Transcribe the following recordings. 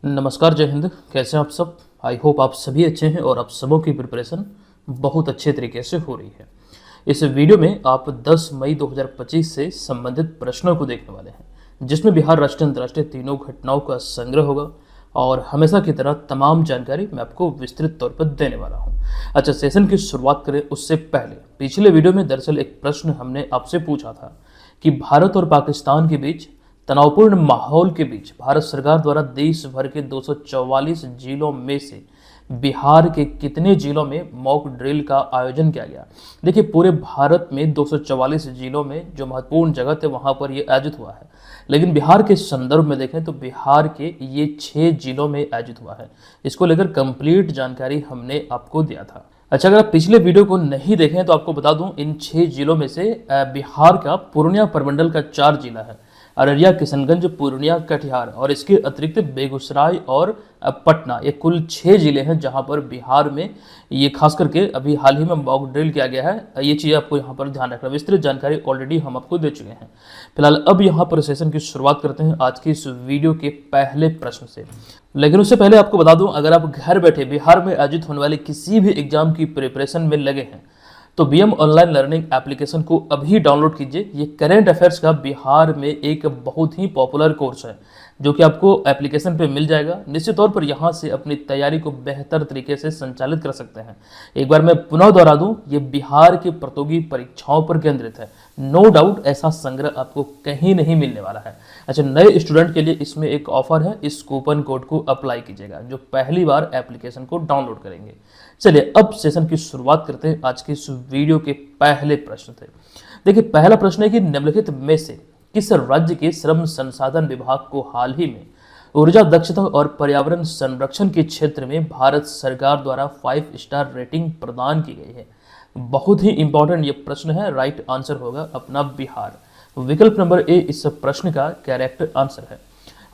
नमस्कार, जय हिंद। कैसे हैं आप सब? आई होप आप सभी अच्छे हैं और आप सबों की प्रिपरेशन बहुत अच्छे तरीके से हो रही है। इस वीडियो में आप 10 मई 2025 से संबंधित प्रश्नों को देखने वाले हैं, जिसमें बिहार राष्ट्रीय अंतर्राष्ट्रीय तीनों घटनाओं का संग्रह होगा और हमेशा की तरह तमाम जानकारी मैं आपको विस्तृत तौर पर देने वाला हूं। अच्छा, सेशन की शुरुआत करें उससे पहले पिछले वीडियो में दरअसल एक प्रश्न हमने आपसे पूछा था कि भारत और पाकिस्तान के बीच तनावपूर्ण माहौल के बीच भारत सरकार द्वारा देश भर के 244 जिलों में से बिहार के कितने जिलों में मॉक ड्रिल का आयोजन किया गया। देखिए, पूरे भारत में 244 जिलों में जो महत्वपूर्ण जगह थे वहां पर ये आयोजित हुआ है, लेकिन बिहार के संदर्भ में देखें तो बिहार के ये 6 जिलों में आयोजित हुआ है। इसको लेकर कंप्लीट जानकारी हमने आपको दिया था। अच्छा, अगर आप पिछले वीडियो को नहीं देखें तो आपको बता दूं, इन 6 जिलों में से बिहार का पूर्णिया प्रमंडल का 4 जिला है, अररिया, किशनगंज, पूर्णिया, कटिहार और इसके अतिरिक्त बेगूसराय और पटना। ये कुल 6 जिले हैं जहां पर बिहार में ये खास करके अभी हाल ही में मॉक ड्रिल किया गया है। ये चीज़ आपको यहाँ पर ध्यान रखना। विस्तृत जानकारी ऑलरेडी हम आपको दे चुके हैं। फिलहाल अब यहाँ पर सेशन की शुरुआत करते हैं आज की इस वीडियो के पहले प्रश्न से। लेकिन उससे पहले आपको बता दूं, अगर आप घर बैठे बिहार में आयोजित होने वाले किसी भी एग्जाम की प्रिपरेशन में लगे हैं तो बीएम ऑनलाइन लर्निंग एप्लीकेशन को अभी डाउनलोड कीजिए। ये करेंट अफेयर्स का बिहार में एक बहुत ही पॉपुलर कोर्स है जो कि आपको एप्लीकेशन पे मिल जाएगा। निश्चित तौर पर यहाँ से अपनी तैयारी को बेहतर तरीके से संचालित कर सकते हैं। एक बार मैं पुनः दोहरा दूं, ये बिहार की प्रतियोगी परीक्षाओं पर केंद्रित है। नो डाउट ऐसा संग्रह आपको कहीं नहीं मिलने वाला है। अच्छा, नए स्टूडेंट के लिए इसमें एक ऑफर है, इस कूपन कोड को अप्लाई कीजिएगा जो पहली बार एप्लीकेशन को डाउनलोड करेंगे। चलिए अब सेशन की शुरुआत करते हैं आज के इस वीडियो के पहले प्रश्न से। देखिए, पहला प्रश्न है कि निम्नलिखित में से किस राज्य के श्रम संसाधन विभाग को हाल ही में ऊर्जा दक्षता और पर्यावरण संरक्षण के क्षेत्र में भारत सरकार द्वारा 5 स्टार रेटिंग प्रदान की गई है? बहुत ही इंपॉर्टेंट ये प्रश्न है। राइट आंसर होगा अपना बिहार। विकल्प नंबर ए इस प्रश्न का करेक्ट आंसर है।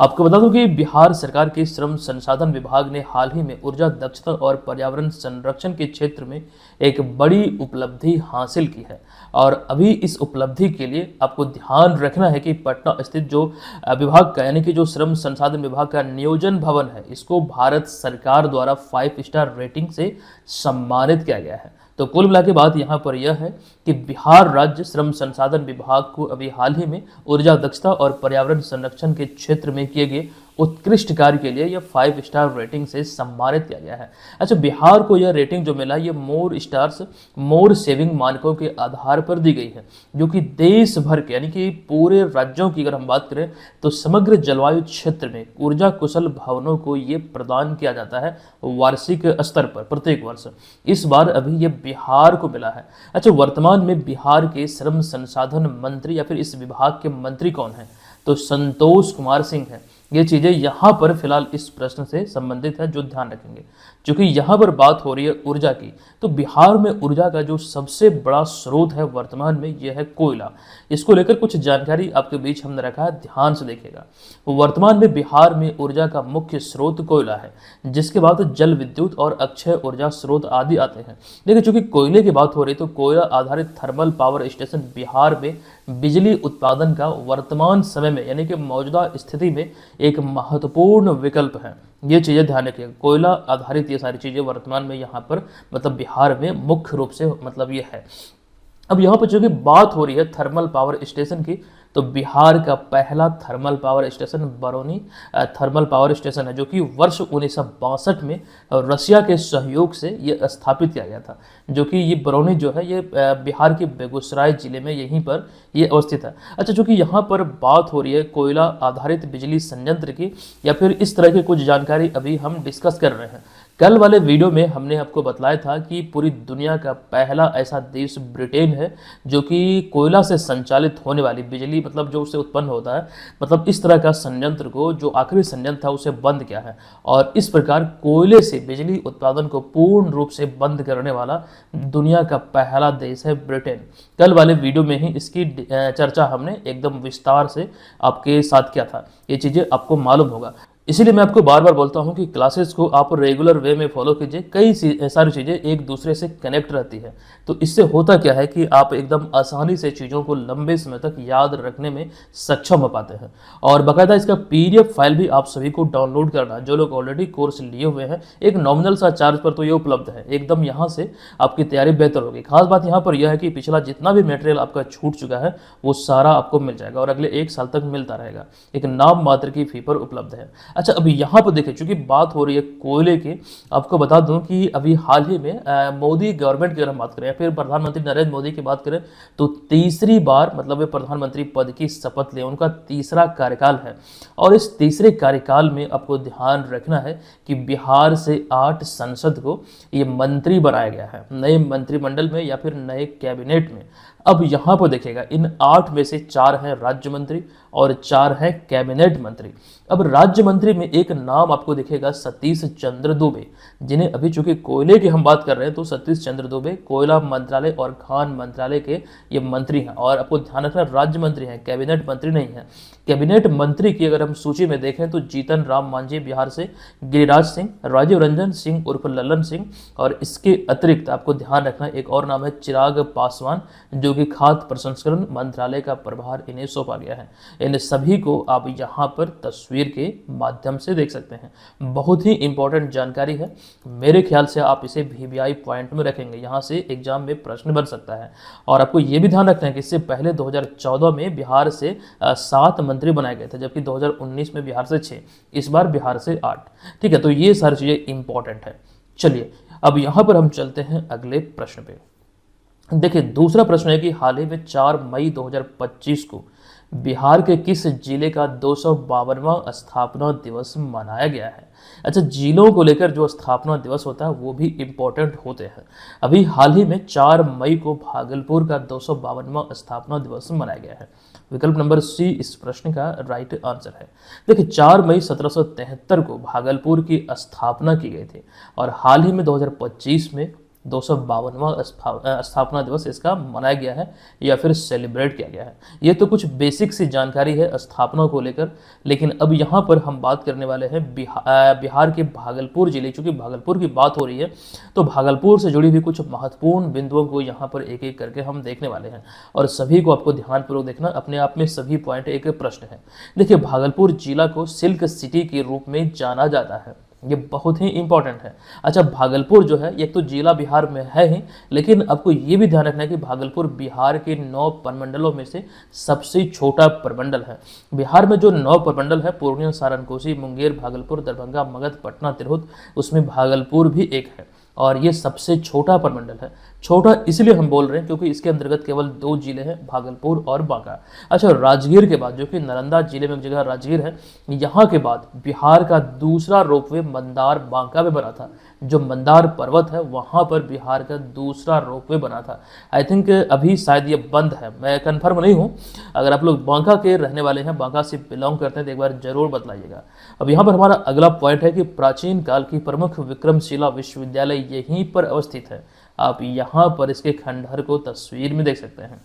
आपको बता दूं कि बिहार सरकार के श्रम संसाधन विभाग ने हाल ही में ऊर्जा दक्षता और पर्यावरण संरक्षण के क्षेत्र में एक बड़ी उपलब्धि हासिल की है और अभी इस उपलब्धि के लिए आपको ध्यान रखना है कि पटना स्थित जो विभाग का यानी कि जो श्रम संसाधन विभाग का नियोजन भवन है, इसको भारत सरकार द्वारा 5 स्टार रेटिंग से सम्मानित किया गया है। तो कुल मिला के बात यहाँ पर यह है कि बिहार राज्य श्रम संसाधन विभाग को अभी हाल ही में ऊर्जा दक्षता और पर्यावरण संरक्षण के क्षेत्र में किए गए उत्कृष्ट कार्य के लिए यह 5 स्टार रेटिंग से सम्मानित किया गया है। अच्छा, बिहार को यह रेटिंग जो मिला ये मोर स्टार्स मोर सेविंग मानकों के आधार पर दी गई है, जो कि देश भर के यानी कि पूरे राज्यों की अगर हम बात करें तो समग्र जलवायु क्षेत्र में ऊर्जा कुशल भवनों को ये प्रदान किया जाता है वार्षिक स्तर पर प्रत्येक वर्ष। इस बार अभी ये बिहार को मिला है। अच्छा, वर्तमान में बिहार के श्रम संसाधन मंत्री या फिर इस विभाग के मंत्री कौन है? तो संतोष कुमार सिंह है। ये चीजें यहाँ पर फिलहाल इस प्रश्न से संबंधित है जो ध्यान रखेंगे। क्योंकि यहाँ पर बात हो रही है ऊर्जा की, तो बिहार में ऊर्जा का जो सबसे बड़ा स्रोत है वर्तमान में यह है कोयला। इसको लेकर कुछ जानकारी आपके बीच हमने रखा है, ध्यान से देखिएगा। वर्तमान में बिहार में ऊर्जा का मुख्य स्रोत कोयला है, जिसके बाद जल विद्युत और अक्षय ऊर्जा स्रोत आदि आते हैं। लेकिन चूंकि कोयले की बात हो रही तो कोयला आधारित थर्मल पावर स्टेशन बिहार में बिजली उत्पादन का वर्तमान समय में यानी कि मौजूदा स्थिति में एक महत्वपूर्ण विकल्प है। ये चीजें ध्यान रखिएगा। कोयला आधारित ये सारी चीजें वर्तमान में यहाँ पर मतलब बिहार में मुख्य रूप से मतलब ये है। अब यहाँ पर जो कि बात हो रही है थर्मल पावर स्टेशन की, तो बिहार का पहला thermal power station Barauni thermal power station है, जो कि वर्ष 1962 में रशिया के सहयोग से ये स्थापित किया गया था। जो कि ये बरौनी जो है ये बिहार के बेगूसराय जिले में यहीं पर ये अवस्थित है। अच्छा, चूंकि यहाँ पर बात हो रही है कोयला आधारित बिजली संयंत्र की या फिर इस तरह की कुछ जानकारी अभी हम डिस्कस कर रहे हैं। कल वाले वीडियो में हमने आपको बतलाया था कि पूरी दुनिया का पहला ऐसा देश ब्रिटेन है जो कि कोयला से संचालित होने वाली बिजली मतलब जो उससे उत्पन्न होता है मतलब इस तरह का संयंत्र को जो आखिरी संयंत्र था उसे बंद किया है और इस प्रकार कोयले से बिजली उत्पादन को पूर्ण रूप से बंद करने वाला दुनिया का पहला देश है ब्रिटेन। कल वाले वीडियो में ही इसकी चर्चा हमने एकदम विस्तार से आपके साथ किया था, ये चीज़ें आपको मालूम होगा। इसीलिए मैं आपको बार बार बोलता हूं कि क्लासेस को आप रेगुलर वे में फॉलो कीजिए। कई सारी चीज़ें एक दूसरे से कनेक्ट रहती है, तो इससे होता क्या है कि आप एकदम आसानी से चीज़ों को लंबे समय तक याद रखने में सक्षम हो पाते हैं। और बाकायदा इसका PDF फाइल भी आप सभी को डाउनलोड करना, जो लोग ऑलरेडी कोर्स लिए हुए हैं, एक नॉमिनल सा चार्ज पर तो ये उपलब्ध है। एकदम यहाँ से आपकी तैयारी बेहतर होगी। खास बात यहाँ पर यह है कि पिछला जितना भी मटेरियल आपका छूट चुका है वो सारा आपको मिल जाएगा और अगले 1 साल तक मिलता रहेगा। एक नाम मात्र की फी पर उपलब्ध है। अच्छा, अभी यहाँ पर देखिए, चूंकि बात हो रही है कोयले की, आपको बता दूं कि अभी हाल ही में मोदी गवर्नमेंट की अगर हम बात करें, फिर प्रधानमंत्री नरेंद्र मोदी की बात करें, तो तीसरी बार मतलब वे प्रधानमंत्री पद की शपथ ले, उनका तीसरा कार्यकाल है। और इस तीसरे कार्यकाल में आपको ध्यान रखना है कि बिहार से 8 संसद को ये मंत्री बनाया गया है, नए मंत्रिमंडल में या फिर नए कैबिनेट में। अब यहाँ पर देखिएगा, इन 8 में से 4 हैं राज्य मंत्री और 4 हैं कैबिनेट मंत्री। अब राज्य मंत्री में एक नाम आपको दिखेगा सतीश चंद्र दुबे, जिन्हें अभी चूंकि कोयले की हम बात कर रहे हैं तो सतीश चंद्र दुबे कोयला मंत्रालय और खान मंत्रालय के ये मंत्री हैं। और आपको ध्यान रखना, राज्य मंत्री हैं, कैबिनेट मंत्री नहीं है। कैबिनेट मंत्री की अगर हम सूची में देखें तो जीतन राम मांझी बिहार से, गिरिराज सिंह, राजीव रंजन सिंह उर्फ लल्लन सिंह, और इसके अतिरिक्त आपको ध्यान रखना एक और नाम है चिराग पासवान, जो कि खाद्य प्रसंस्करण मंत्रालय का प्रभार इन्हें सौंपा गया है। इन सभी को आप यहाँ पर तस्वीर के माध्यम से देख सकते हैं। बहुत ही इंपॉर्टेंट जानकारी है, मेरे ख्याल से आप इसे VVI पॉइंट में रखेंगे, यहाँ से एग्जाम में प्रश्न बन सकता है। और आपको ये भी ध्यान रखना है कि इससे पहले 2014 में बिहार से 7 मंत्री बनाए गए थे, जबकि 2019 में बिहार से 6, इस बार बिहार से 8। ठीक है, तो ये सारी चीज़ें इंपॉर्टेंट है। चलिए अब यहाँ पर हम चलते हैं अगले प्रश्न पे। देखिए, दूसरा प्रश्न है कि हाल ही में 4 मई 2025 को बिहार के किस जिले का 252वां स्थापना दिवस मनाया गया है। अच्छा, जिलों को लेकर जो स्थापना दिवस होता है वो भी इम्पोर्टेंट होते हैं। अभी हाल ही में 4 मई को भागलपुर का 252वां स्थापना दिवस मनाया गया है। विकल्प नंबर C इस प्रश्न का राइट आंसर है। देखिए, 4 मई 1773 को भागलपुर की स्थापना की गई थी और हाल ही में 2025 में 252वां स्थापना दिवस इसका मनाया गया है या फिर सेलिब्रेट किया गया है। ये तो कुछ बेसिक सी जानकारी है स्थापना को लेकर, लेकिन अब यहाँ पर हम बात करने वाले हैं बिहार के भागलपुर जिले। चूँकि भागलपुर की बात हो रही है तो भागलपुर से जुड़ी हुई कुछ महत्वपूर्ण बिंदुओं को यहाँ पर एक एक करके हम देखने वाले हैं और सभी को आपको ध्यानपूर्वक देखना। अपने आप में सभी पॉइंट एक प्रश्न है। देखिए, भागलपुर जिला को सिल्क सिटी के रूप में जाना जाता है, ये बहुत ही इंपॉर्टेंट है। अच्छा, भागलपुर जो है एक तो जिला बिहार में है ही, लेकिन आपको ये भी ध्यान रखना है कि भागलपुर बिहार के 9 प्रमंडलों में से सबसे छोटा प्रमंडल है। बिहार में जो 9 प्रमंडल है, पूर्णिया, सारण, कोसी, मुंगेर, भागलपुर, दरभंगा, मगध, पटना, तिरहुत, उसमें भागलपुर भी एक है और ये सबसे छोटा प्रमंडल है। छोटा इसलिए हम बोल रहे हैं क्योंकि इसके अंतर्गत केवल 2 जिले हैं, भागलपुर और बांका। अच्छा, राजगीर के बाद, जो कि नालंदा जिले में एक जगह राजगीर है, यहाँ के बाद बिहार का दूसरा रोपवे मंदार बांका में बना था। जो मंदार पर्वत है वहाँ पर बिहार का दूसरा रोपवे बना था। आई थिंक अभी शायद ये बंद है, मैं कंफर्म नहीं हूँ। अगर आप लोग बांका के रहने वाले हैं, बांका से बिलोंग करते हैं, तो एक बार जरूर बतलाइएगा। अब यहाँ पर हमारा अगला पॉइंट है कि प्राचीन काल की प्रमुख विक्रमशिला विश्वविद्यालय यहीं पर अवस्थित है। आप यहाँ पर इसके खंडहर को तस्वीर में देख सकते हैं।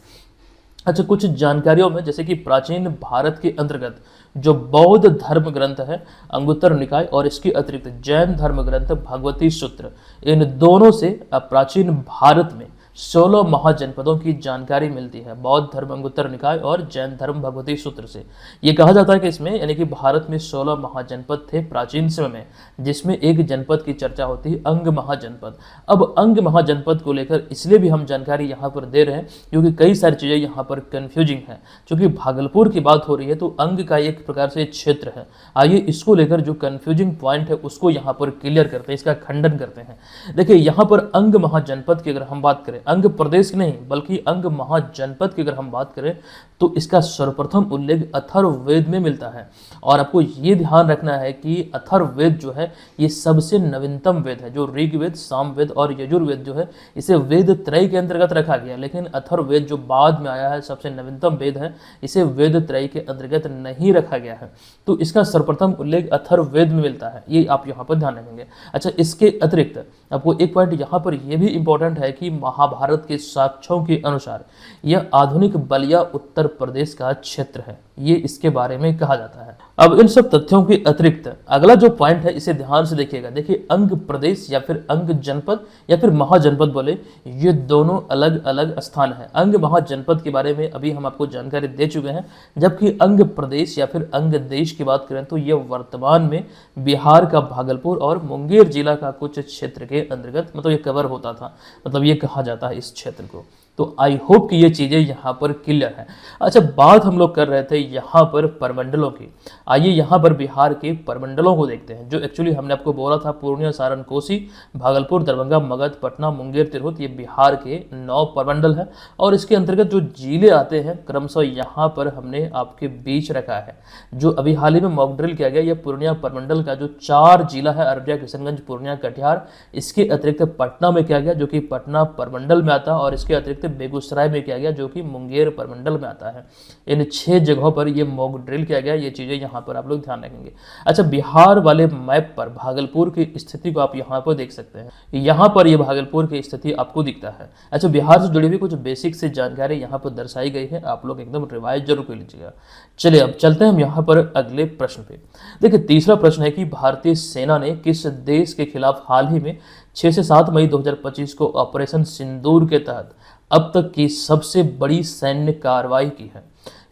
अच्छा, कुछ जानकारियों में जैसे कि प्राचीन भारत के अंतर्गत जो बौद्ध धर्म ग्रंथ है अंगुत्तर निकाय और इसके अतिरिक्त जैन धर्म ग्रंथ भगवती सूत्र, इन दोनों से प्राचीन भारत में 16 महाजनपदों की जानकारी मिलती है, बौद्ध धर्म अंगुत्तर निकाय और जैन धर्म भगवती सूत्र से। ये कहा जाता है कि इसमें यानी कि भारत में 16 महाजनपद थे प्राचीन समय में, जिसमें एक जनपद की चर्चा होती है अंग महाजनपद। अब अंग महाजनपद को लेकर इसलिए भी हम जानकारी यहाँ पर दे रहे हैं क्योंकि कई सारी चीज़ें यहाँ पर कन्फ्यूजिंग है। चूँकि भागलपुर की बात हो रही है तो अंग का एक प्रकार से क्षेत्र है। आइए इसको लेकर जो कन्फ्यूजिंग पॉइंट है उसको यहाँ पर क्लियर करते हैं, इसका खंडन करते हैं। देखिए, यहाँ पर अंग महाजनपद की अगर हम बात करें, अंग प्रदेश की नहीं बल्कि अंग महाजनपद की अगर हम बात करें तो इसका सर्वप्रथम उल्लेख अथर्ववेद में मिलता है। और आपको ये ध्यान रखना है कि अथर्ववेद जो है ये सबसे नवीनतम वेद है। जो ऋग्वेद, सामवेद और यजुर्वेद जो है इसे वेद त्रय के अंतर्गत रखा गया, लेकिन अथर्ववेद जो बाद में आया है सबसे नवीनतम वेद है, इसे वेद त्रय के अंतर्गत नहीं रखा गया है। तो इसका सर्वप्रथम उल्लेख अथर्ववेद में मिलता है, ये आप यहाँ पर ध्यान रखेंगे। अच्छा, इसके अतिरिक्त आपको एक पॉइंट यहाँ पर यह भी इंपॉर्टेंट है कि महाभारत के साक्ष्यों के अनुसार यह आधुनिक बलिया उत्तर प्रदेश का क्षेत्र है। ये इसके बारे में कहा जाता है। अब इन सब तथ्यों के अतिरिक्त अगला जो पॉइंट है इसे ध्यान से देखिएगा। देखिए, अंग प्रदेश या फिर अंग जनपद या फिर महाजनपद बोले, ये दोनों अलग अलग स्थान है। अंग महाजनपद के बारे में अभी हम आपको जानकारी दे चुके हैं, जबकि अंग प्रदेश या फिर अंग देश की बात करें तो ये वर्तमान में बिहार का भागलपुर और मुंगेर जिला का कुछ क्षेत्र के अंतर्गत मतलब ये कवर होता था, मतलब ये कहा जाता है इस क्षेत्र को। तो आई होप कि ये चीज़ें यहाँ पर क्लियर है। अच्छा, बात हम लोग कर रहे थे यहाँ पर परमंडलों की। आइए यहाँ पर बिहार के परमंडलों को देखते हैं, जो एक्चुअली हमने आपको बोला था पूर्णिया, सारण, कोसी, भागलपुर, दरभंगा, मगध, पटना, मुंगेर, तिरहुत, ये बिहार के 9 परमंडल है। और इसके अंतर्गत जो जिले आते हैं क्रमशः यहाँ पर हमने आपके बीच रखा है। जो अभी हाल ही में मॉक ड्रिल किया गया, यह पूर्णिया परमंडल का जो 4 जिला है, अररिया, किशनगंज, पूर्णिया, कटिहार, इसके अतिरिक्त पटना में किया गया जो कि पटना परमंडल में आता है, और इसके अतिरिक्त बेगूसराय में किया गया जो कि मुंगेर परमंडल में आता है। इन 6 जगहों पर ये मॉक ड्रिल किया गया। ये चीजें यहाँ पर आप लोग ध्यान रखेंगे। अच्छा, बिहार वाले मैप पर भागलपुर की स्थिति को आप यहाँ पर देख सकते हैं। यहाँ पर ये भागलपुर की स्थिति आपको दिखता है। अच्छा, बिहार से जुड़ी हुई कुछ बेसिक से जानकारी यहाँ पर दर्शाई गई है, आप लोग एकदम रिवाइज जरूर कर लीजिएगा। चलिए अब चलते हैं हम यहाँ पर अगले प्रश्न पे। देखिए, तीसरा प्रश्न है कि भारतीय सेना ने किस देश के खिलाफ हाल ही में 6 से 7 मई 2025 को ऑपरेशन सिंदूर के तहत अब तक की सबसे बड़ी सैन्य कार्रवाई की है?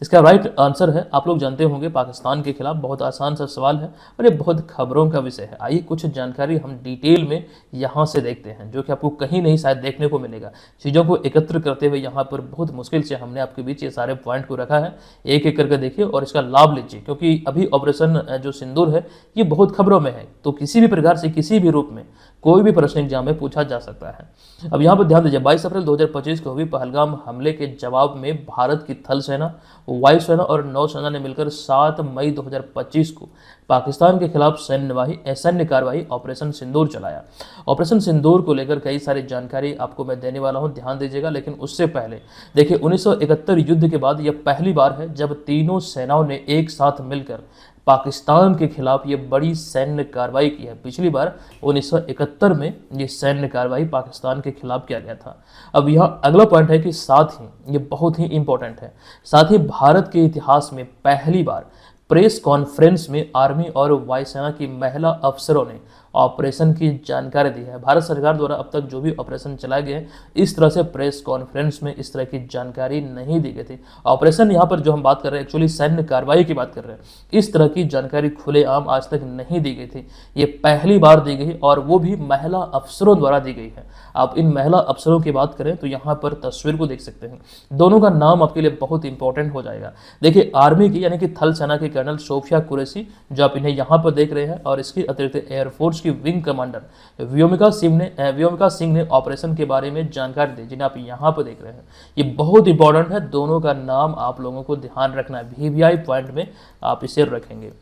इसका राइट आंसर है, आप लोग जानते होंगे, पाकिस्तान के खिलाफ। बहुत आसान सा सवाल है और ये बहुत खबरों का विषय है। आइए कुछ जानकारी हम डिटेल में यहाँ से देखते हैं, जो कि आपको कहीं नहीं शायद देखने को मिलेगा। चीज़ों को एकत्र करते हुए यहाँ पर बहुत मुश्किल से हमने आपके बीच ये सारे पॉइंट को रखा है। एक एक करके देखिए और इसका लाभ लीजिए, क्योंकि अभी ऑपरेशन जो सिंदूर है ये बहुत खबरों में है, तो किसी भी प्रकार से किसी भी रूप में कोई भी प्रश्न एग्जाम में पूछा जा सकता है। अब यहाँ पर ध्यान दीजिए, 22 अप्रैल 2025 को हुई पहलगाम हमले के जवाब में भारत की थल सेना, वायुसेना और नौसेना ने मिलकर 7 मई 2025 को पाकिस्तान के खिलाफ सैन्य कार्रवाई ऑपरेशन सिंदूर चलाया। ऑपरेशन सिंदूर को लेकर कई सारी जानकारी आपको मैं देने वाला हूं, ध्यान दीजिएगा। लेकिन उससे पहले देखिए, 1971 युद्ध के बाद यह पहली बार है जब तीनों सेनाओं ने एक साथ मिलकर पाकिस्तान के खिलाफ ये बड़ी सैन्य कार्रवाई की है। पिछली बार 1971 में ये सैन्य कार्रवाई पाकिस्तान के खिलाफ किया गया था। अब यहाँ अगला पॉइंट है कि साथ ही ये बहुत ही इंपॉर्टेंट है, साथ ही भारत के इतिहास में पहली बार प्रेस कॉन्फ्रेंस में आर्मी और वायुसेना की महिला अफसरों ने ऑपरेशन की जानकारी दी है। भारत सरकार द्वारा अब तक जो भी ऑपरेशन चलाए गए हैं, इस तरह से प्रेस कॉन्फ्रेंस में इस तरह की जानकारी नहीं दी गई थी। ऑपरेशन यहाँ पर जो हम बात कर रहे हैं, एक्चुअली सैन्य कार्रवाई की बात कर रहे हैं, इस तरह की जानकारी खुलेआम आज तक नहीं दी गई थी। ये पहली बार दी गई और वो भी महिला अफसरों द्वारा दी गई है। आप इन महिला अफसरों की बात करें तो यहाँ पर तस्वीर को देख सकते हैं, दोनों का नाम आपके लिए बहुत इंपॉर्टेंट हो जाएगा। देखिए, आर्मी की यानी कि थल सेना के कर्नल सोफिया कुरैशी, जो आप इन्हें यहाँ पर देख रहे हैं, और इसके अतिरिक्त एयरफोर्स की विंग कमांडर व्योमिका सिंह ने ऑपरेशन के बारे में जानकारी दी, जिन्हें आप यहाँ पर देख रहे हैं। ये बहुत इंपॉर्टेंट है, दोनों का नाम आप लोगों को ध्यान रखना है, VVI पॉइंट में आप इसे रखेंगे।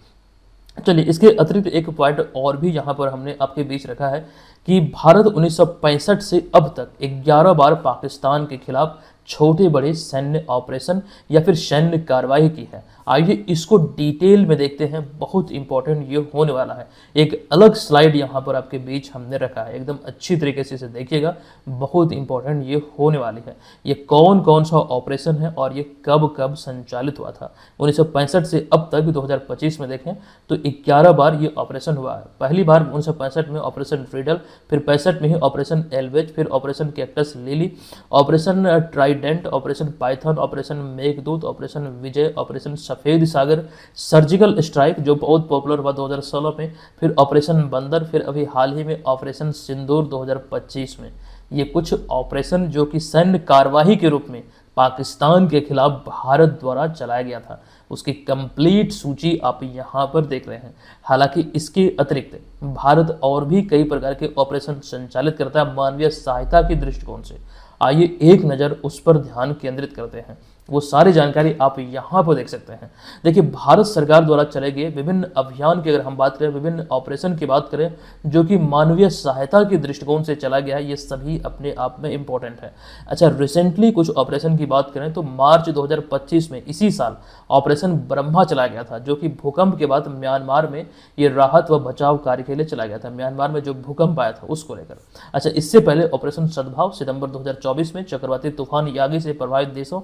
चलिए, इसके अतिरिक्त एक पॉइंट और भी यहाँ पर हमने आपके बीच रखा है कि भारत 1965 से अब तक 11 बार पाकिस्तान के खिलाफ छोटे बड़े सैन्य ऑपरेशन या फिर सैन्य कार्रवाई की है। आइए इसको डिटेल में देखते हैं, बहुत इंपॉर्टेंट ये होने वाला है। एक अलग स्लाइड यहाँ पर आपके बीच हमने रखा है, एकदम अच्छी तरीके से इसे देखिएगा, बहुत इंपॉर्टेंट ये होने वाली है। ये कौन कौन सा ऑपरेशन है और ये कब कब संचालित हुआ था। 1965 से अब तक 2025 में देखें तो 11 बार ये ऑपरेशन हुआ है। पहली बार 1965 में ऑपरेशन फ्रीडल, फिर 65 में ही ऑपरेशन एलवेज, फिर operation cactus lily, operation trident, operation python, operation Meghdoot, operation Vijay, operation Safed Sagar, surgical strike जो बहुत पॉपुलर हुआ 2016 में, फिर ऑपरेशन बंदर, फिर अभी हाल ही में ऑपरेशन सिंदूर 2025 में। ये कुछ ऑपरेशन जो कि सैन्य कार्यवाही के रूप में पाकिस्तान के खिलाफ भारत द्वारा चलाया गया था, उसकी कंप्लीट सूची आप यहाँ पर देख रहे हैं। हालांकि इसके अतिरिक्त भारत और भी कई प्रकार के ऑपरेशन संचालित करता है मानवीय सहायता के दृष्टिकोण से। आइए एक नज़र उस पर ध्यान केंद्रित करते हैं, वो सारी जानकारी आप यहाँ पर देख सकते हैं। देखिए, भारत सरकार द्वारा चले गए विभिन्न अभियान की अगर हम बात करें, विभिन्न ऑपरेशन की बात करें जो कि मानवीय सहायता के दृष्टिकोण से चला गया है, ये सभी अपने आप में इम्पोर्टेंट है। अच्छा, रिसेंटली कुछ ऑपरेशन की बात करें तो मार्च 2025 में इसी साल ऑपरेशन ब्रह्मा चला गया था, जो कि भूकंप के बाद म्यांमार में ये राहत व बचाव कार्य के लिए चला गया था। म्यांमार में जो भूकंप आया था उसको लेकर। अच्छा, इससे पहले ऑपरेशन सद्भाव सितंबर 2024 में चक्रवाती तूफान यागी से प्रभावित देशों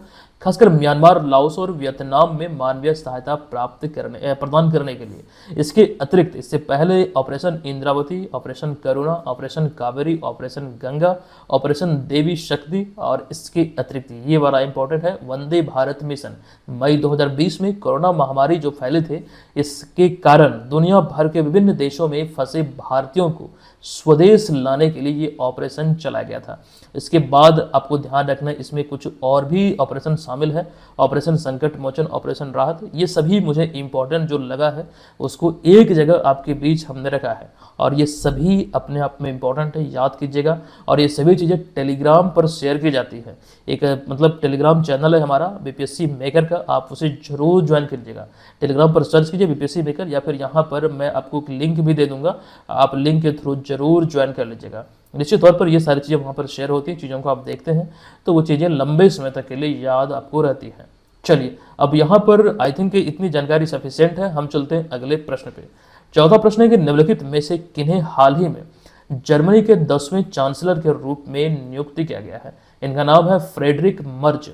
खासकर म्यांमार, लाओस और वियतनाम में मानवीय सहायता प्रदान करने के लिए। इसके अतिरिक्त इससे पहले operation Indravati, operation Karuna, operation Kaveri, operation Ganga, operation Devi Shakti और इसके अतिरिक्त ये वाला इंपॉर्टेंट है, वंदे भारत मिशन। मई 2020 में कोरोना महामारी जो फैले थे, इसके कारण दुनिया भर के विभिन्न देशों में फंसे भारतीयों को स्वदेश लाने के लिए ये ऑपरेशन चलाया गया था। इसके बाद आपको ध्यान रखना है, इसमें कुछ और भी ऑपरेशन शामिल है, ऑपरेशन संकट मोचन, ऑपरेशन राहत। ये सभी मुझे इंपॉर्टेंट जो लगा है उसको एक जगह आपके बीच हमने रखा है और ये सभी अपने आप में इंपॉर्टेंट है, याद कीजिएगा। और ये सभी चीज़ें टेलीग्राम पर शेयर की जाती है। एक मतलब टेलीग्राम चैनल है हमारा बीपीएससी मेकर का, आप उसे जरूर ज्वाइन कीजिएगा। टेलीग्राम पर सर्च कीजिए बीपीएससी मेकर, या फिर यहाँ पर मैं आपको एक लिंक भी दे दूंगा, आप लिंक के थ्रू जरूर ज्वाइन कर लीजिएगा। निश्चित तौर पर ये सारी चीज़ें वहाँ पर शेयर होती हैं, चीज़ों को आप देखते हैं तो वो चीज़ें लंबे समय तक के लिए याद आपको रहती हैं। चलिए अब यहाँ पर आई थिंक इतनी जानकारी सफिशिएंट है, हम चलते हैं अगले प्रश्न पे। चौथा प्रश्न है कि निम्नलिखित में से किन्हें हाल ही में जर्मनी के 10वें चांसलर के रूप में नियुक्त किया गया है? इनका नाम है फ्रेडरिक मर्ज।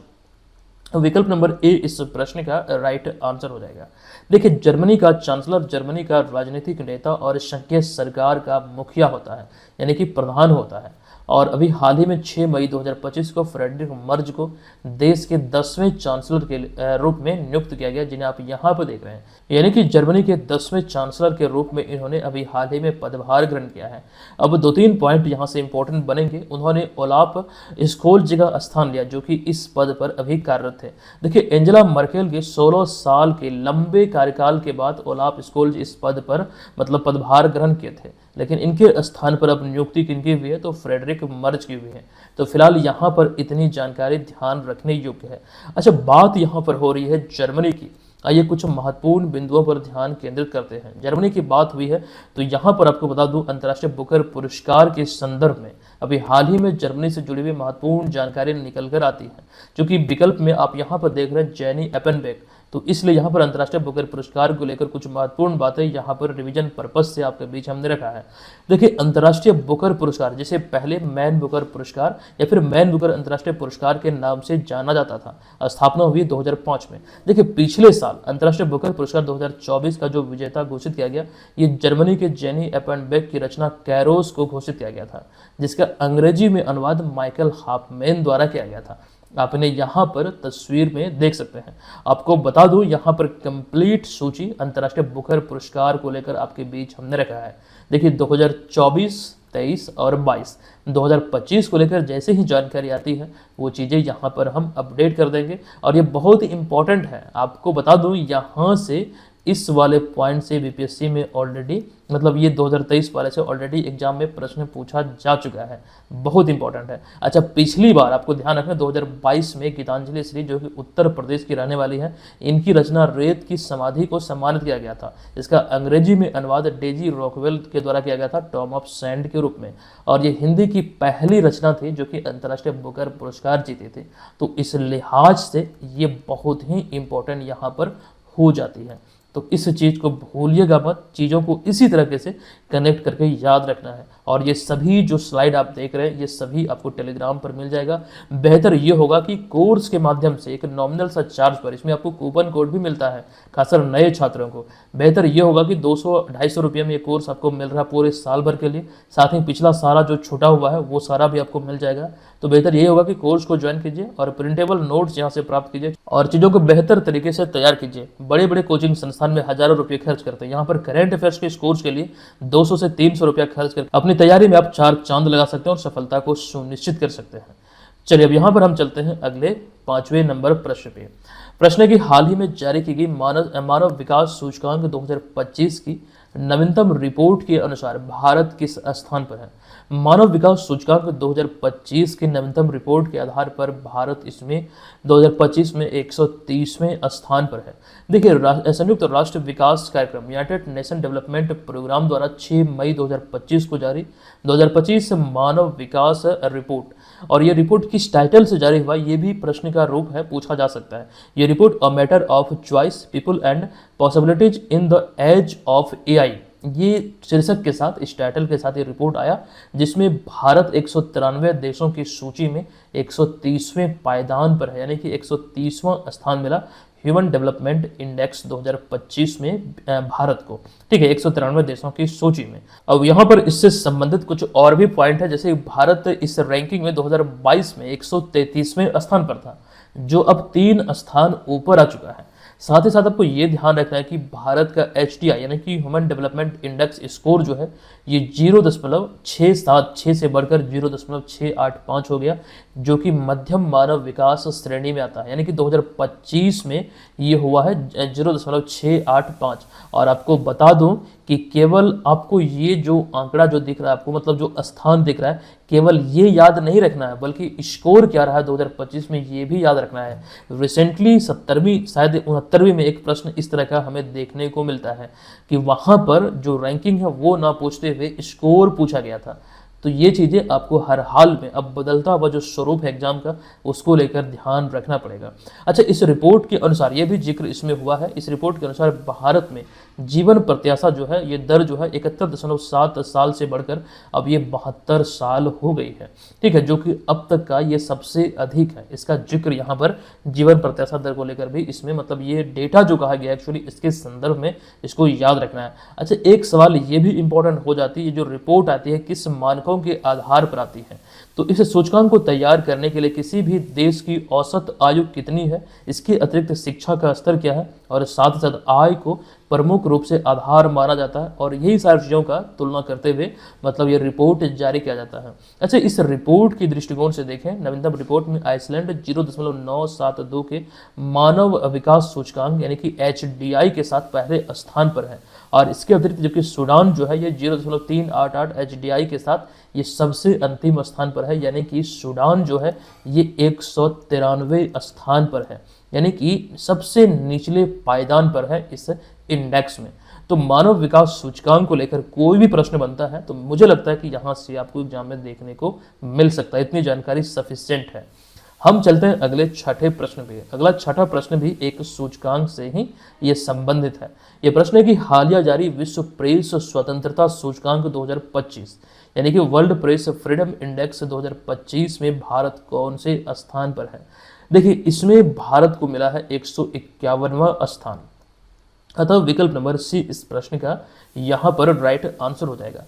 विकल्प नंबर ए इस प्रश्न का राइट आंसर हो जाएगा। देखिए, जर्मनी का चांसलर जर्मनी का राजनीतिक नेता और संघीय सरकार का मुखिया होता है, यानी कि प्रधान होता है। और अभी हाल ही में 6 मई 2025 को फ्रेडरिक मर्ज को देश के 10वें चांसलर के रूप में नियुक्त किया गया, जिन्हें आप यहाँ पर देख रहे हैं। यानी कि जर्मनी के 10वें चांसलर के रूप में इन्होंने अभी हाल ही में पदभार ग्रहण किया है। अब 2-3 पॉइंट यहाँ से इंपॉर्टेंट बनेंगे। उन्होंने ओलाफ स्कोल्ज का स्थान लिया, जो कि इस पद पर अभी कार्यरत थे। देखिए, एंजेला मर्केल के 16 साल के लंबे कार्यकाल के बाद ओलाफ स्कोल्ज इस पद पर मतलब पदभार ग्रहण किए थे, लेकिन इनके स्थान पर अब नियुक्ति किनकी हुई है? तो फ्रेडरिक मर्ज की हुई है। तो फिलहाल यहाँ पर इतनी जानकारी ध्यान रखने योग्य है। अच्छा, बात यहाँ पर हो रही है जर्मनी की। आइए कुछ महत्वपूर्ण बिंदुओं पर ध्यान केंद्रित करते हैं। जर्मनी की बात हुई है तो यहाँ पर आपको बता दूं, अंतर्राष्ट्रीय बुकर पुरस्कार के संदर्भ में अभी हाल ही में जर्मनी से जुड़ी हुई महत्वपूर्ण जानकारी निकल कर आती है, जो कि विकल्प में आप यहाँ पर देख रहे हैं जेनी एपेनबेक। तो इसलिए यहाँ पर अंतर्राष्ट्रीय बुकर पुरस्कार को लेकर कुछ महत्वपूर्ण बातें यहाँ पर रिवीजन पर्पज से आपके बीच हमने रखा है। देखिए, अंतर्राष्ट्रीय बुकर पुरस्कार जिसे पहले मैन बुकर पुरस्कार या फिर मैन बुकर अंतर्राष्ट्रीय पुरस्कार के नाम से जाना जाता था, स्थापना हुई 2005 में। देखिए, पिछले साल अंतर्राष्ट्रीय बुकर पुरस्कार 2024 का जो विजेता घोषित किया गया, ये जर्मनी के जेनी एपेनबेक की रचना कैरोस को घोषित किया गया था, जिसका अंग्रेजी में अनुवाद माइकल हाफमैन द्वारा किया गया था। आपने यहाँ पर तस्वीर में देख सकते हैं। आपको बता दूं, यहाँ पर कंप्लीट सूची अंतर्राष्ट्रीय बुकर पुरस्कार को लेकर आपके बीच हमने रखा है। देखिए, 2024, 23 और 22, 2025 को लेकर जैसे ही जानकारी आती है वो चीज़ें यहाँ पर हम अपडेट कर देंगे। और ये बहुत ही इंपॉर्टेंट है, आपको बता दूं, यहाँ से इस वाले पॉइंट से बीपीएससी में ऑलरेडी मतलब ये 2023 वाले से ऑलरेडी एग्जाम में प्रश्न पूछा जा चुका है, बहुत इंपॉर्टेंट है। अच्छा, पिछली बार आपको ध्यान रखना 2022 में गीतांजलि श्री, जो कि उत्तर प्रदेश की रहने वाली है, इनकी रचना रेत की समाधि को सम्मानित किया गया था। इसका अंग्रेजी में अनुवाद डेजी रॉकवेल के द्वारा किया गया था टॉम ऑफ सैंड के रूप में, और ये हिंदी की पहली रचना थी जो कि अंतर्राष्ट्रीय बुकर पुरस्कार जीते थे। तो इस लिहाज से ये बहुत ही इंपॉर्टेंट यहाँ पर हो जाती है। तो इस चीज़ को भूलिएगा मत, चीज़ों को इसी तरीके से कनेक्ट करके याद रखना है। और ये सभी जो स्लाइड आप देख रहे हैं ये सभी आपको टेलीग्राम पर मिल जाएगा। बेहतर ये होगा कि कोर्स के माध्यम से एक नॉमिनल सा चार्ज पर, इसमें आपको कूपन कोड भी मिलता है खासकर नए छात्रों को। बेहतर ये होगा कि 200-250 रुपये में ये कोर्स आपको मिल रहा है पूरे साल भर के लिए। साथ ही पिछला सारा जो छूटा हुआ है वो सारा भी आपको मिल जाएगा। तो बेहतर ये होगा कि कोर्स को ज्वाइन कीजिए और प्रिंटेबल नोट्स यहाँ से प्राप्त कीजिए और चीज़ों को बेहतर तरीके से तैयार कीजिए। बड़े बड़े कोचिंग संस्थान में हजारों रुपये खर्च करते हैं, यहाँ पर करंट अफेयर्स के इस कोर्स के लिए 200 से 300 रुपया खर्च करके अपनी तैयारी में आप 4 चांद लगा सकते हैं और सफलता को सुनिश्चित कर सकते हैं। चलिए अब यहाँ पर हम चलते हैं अगले 5वें नंबर प्रश्न पे। प्रश्न है कि हाल ही में जारी की गई मानव विकास सूचकांक 2025 की नवीनतम रिपोर्ट के अनुसार भारत किस स्थान पर है? मानव विकास सूचकांक 2025 की नवीनतम रिपोर्ट के आधार पर भारत इसमें 2025 में 130वें स्थान पर है। देखिए, संयुक्त राष्ट्र विकास कार्यक्रम यूनाइटेड नेशन डेवलपमेंट प्रोग्राम द्वारा 6 मई 2025 को जारी 2025 मानव विकास रिपोर्ट, और ये रिपोर्ट किस टाइटल से जारी हुआ ये भी प्रश्न का रूप है, पूछा जा सकता है। ये report a matter of choice, people and possibilities in the age of AI, ये शीर्षक के साथ, इस टाइटल के साथ ये रिपोर्ट आया, जिसमें भारत 193 देशों की सूची में 130वें पायदान पर है, यानी कि 130वां स्थान मिला ह्यूमन डेवलपमेंट इंडेक्स 2025 में भारत को। ठीक है, 193 देशों की सूची में। अब यहाँ पर इससे संबंधित कुछ और भी पॉइंट है, जैसे भारत इस रैंकिंग में 2022 में 133वें स्थान पर था, जो अब 3 स्थान ऊपर आ चुका है। साथ ही साथ आपको ये ध्यान रखना है कि भारत का HDI यानी कि ह्यूमन डेवलपमेंट इंडेक्स स्कोर जो है ये 0.676 से बढ़कर 0.685 हो गया, जो कि मध्यम मानव विकास श्रेणी में आता है, यानी कि 2025 में ये हुआ है 0.685। और आपको बता दूं कि केवल आपको ये जो आंकड़ा जो दिख रहा है आपको, मतलब जो स्थान दिख रहा है, केवल ये याद नहीं रखना है, बल्कि स्कोर क्या रहा है 2025 में ये भी याद रखना है। रिसेंटली 70वीं शायद 69वीं में एक प्रश्न इस तरह का हमें देखने को मिलता है कि वहाँ पर जो रैंकिंग है वो ना पूछते हुए स्कोर पूछा गया था। तो ये चीज़ें आपको हर हाल में, अब बदलता हुआ जो स्वरूप है एग्जाम का, उसको लेकर ध्यान रखना पड़ेगा। अच्छा, इस रिपोर्ट के अनुसार ये भी जिक्र इसमें हुआ है, इस रिपोर्ट के अनुसार भारत में जीवन प्रत्याशा जो है, ये दर जो है 71.7 साल से बढ़कर अब ये 72 साल हो गई है। ठीक है, जो कि अब तक का ये सबसे अधिक है। इसका जिक्र यहाँ पर जीवन प्रत्याशा दर को लेकर भी इसमें, मतलब ये डेटा जो कहा गया है एक्चुअली इसके संदर्भ में इसको याद रखना है। अच्छा, एक सवाल ये भी इंपॉर्टेंट हो जाती है, जो रिपोर्ट आती है किस मानकों के आधार पर आती है। तो इस सूचकांक को तैयार करने के लिए किसी भी देश की औसत आयु कितनी है, इसके अतिरिक्त शिक्षा का स्तर क्या है, और साथ ही साथ आय को प्रमुख रूप से आधार माना जाता है, और यही सारी चीज़ों का तुलना करते हुए मतलब ये रिपोर्ट जारी किया जाता है। अच्छा, इस रिपोर्ट की दृष्टिकोण से देखें, नवीनतम रिपोर्ट में आइसलैंड 0.972 के मानव विकास सूचकांक यानी कि HDI के साथ पहले स्थान पर है, और इसके अतिरिक्त जबकि सूडान जो है ये 0.388 HDI के साथ ये सबसे अंतिम स्थान पर है, यानी कि सूडान जो है ये 193वें स्थान पर है, यानी कि सबसे निचले पायदान पर है इस इंडेक्स में। तो मानव विकास सूचकांक को लेकर कोई भी प्रश्न बनता है तो मुझे लगता है कि यहाँ से आपको एग्जाम में देखने को मिल सकता है, इतनी जानकारी सफिशिएंट है। हम चलते हैं अगले छठे प्रश्न पे। अगला छठा प्रश्न भी एक सूचकांक से ही ये संबंधित है। ये प्रश्न है कि हालिया जारी विश्व प्रेस स्वतंत्रता सूचकांक 2025 यानी कि वर्ल्ड प्रेस फ्रीडम इंडेक्स 2025 में भारत कौन से स्थान पर है। देखिए, इसमें भारत को मिला है 151वां स्थान, अतः विकल्प नंबर सी इस प्रश्न का यहाँ पर राइट आंसर हो जाएगा।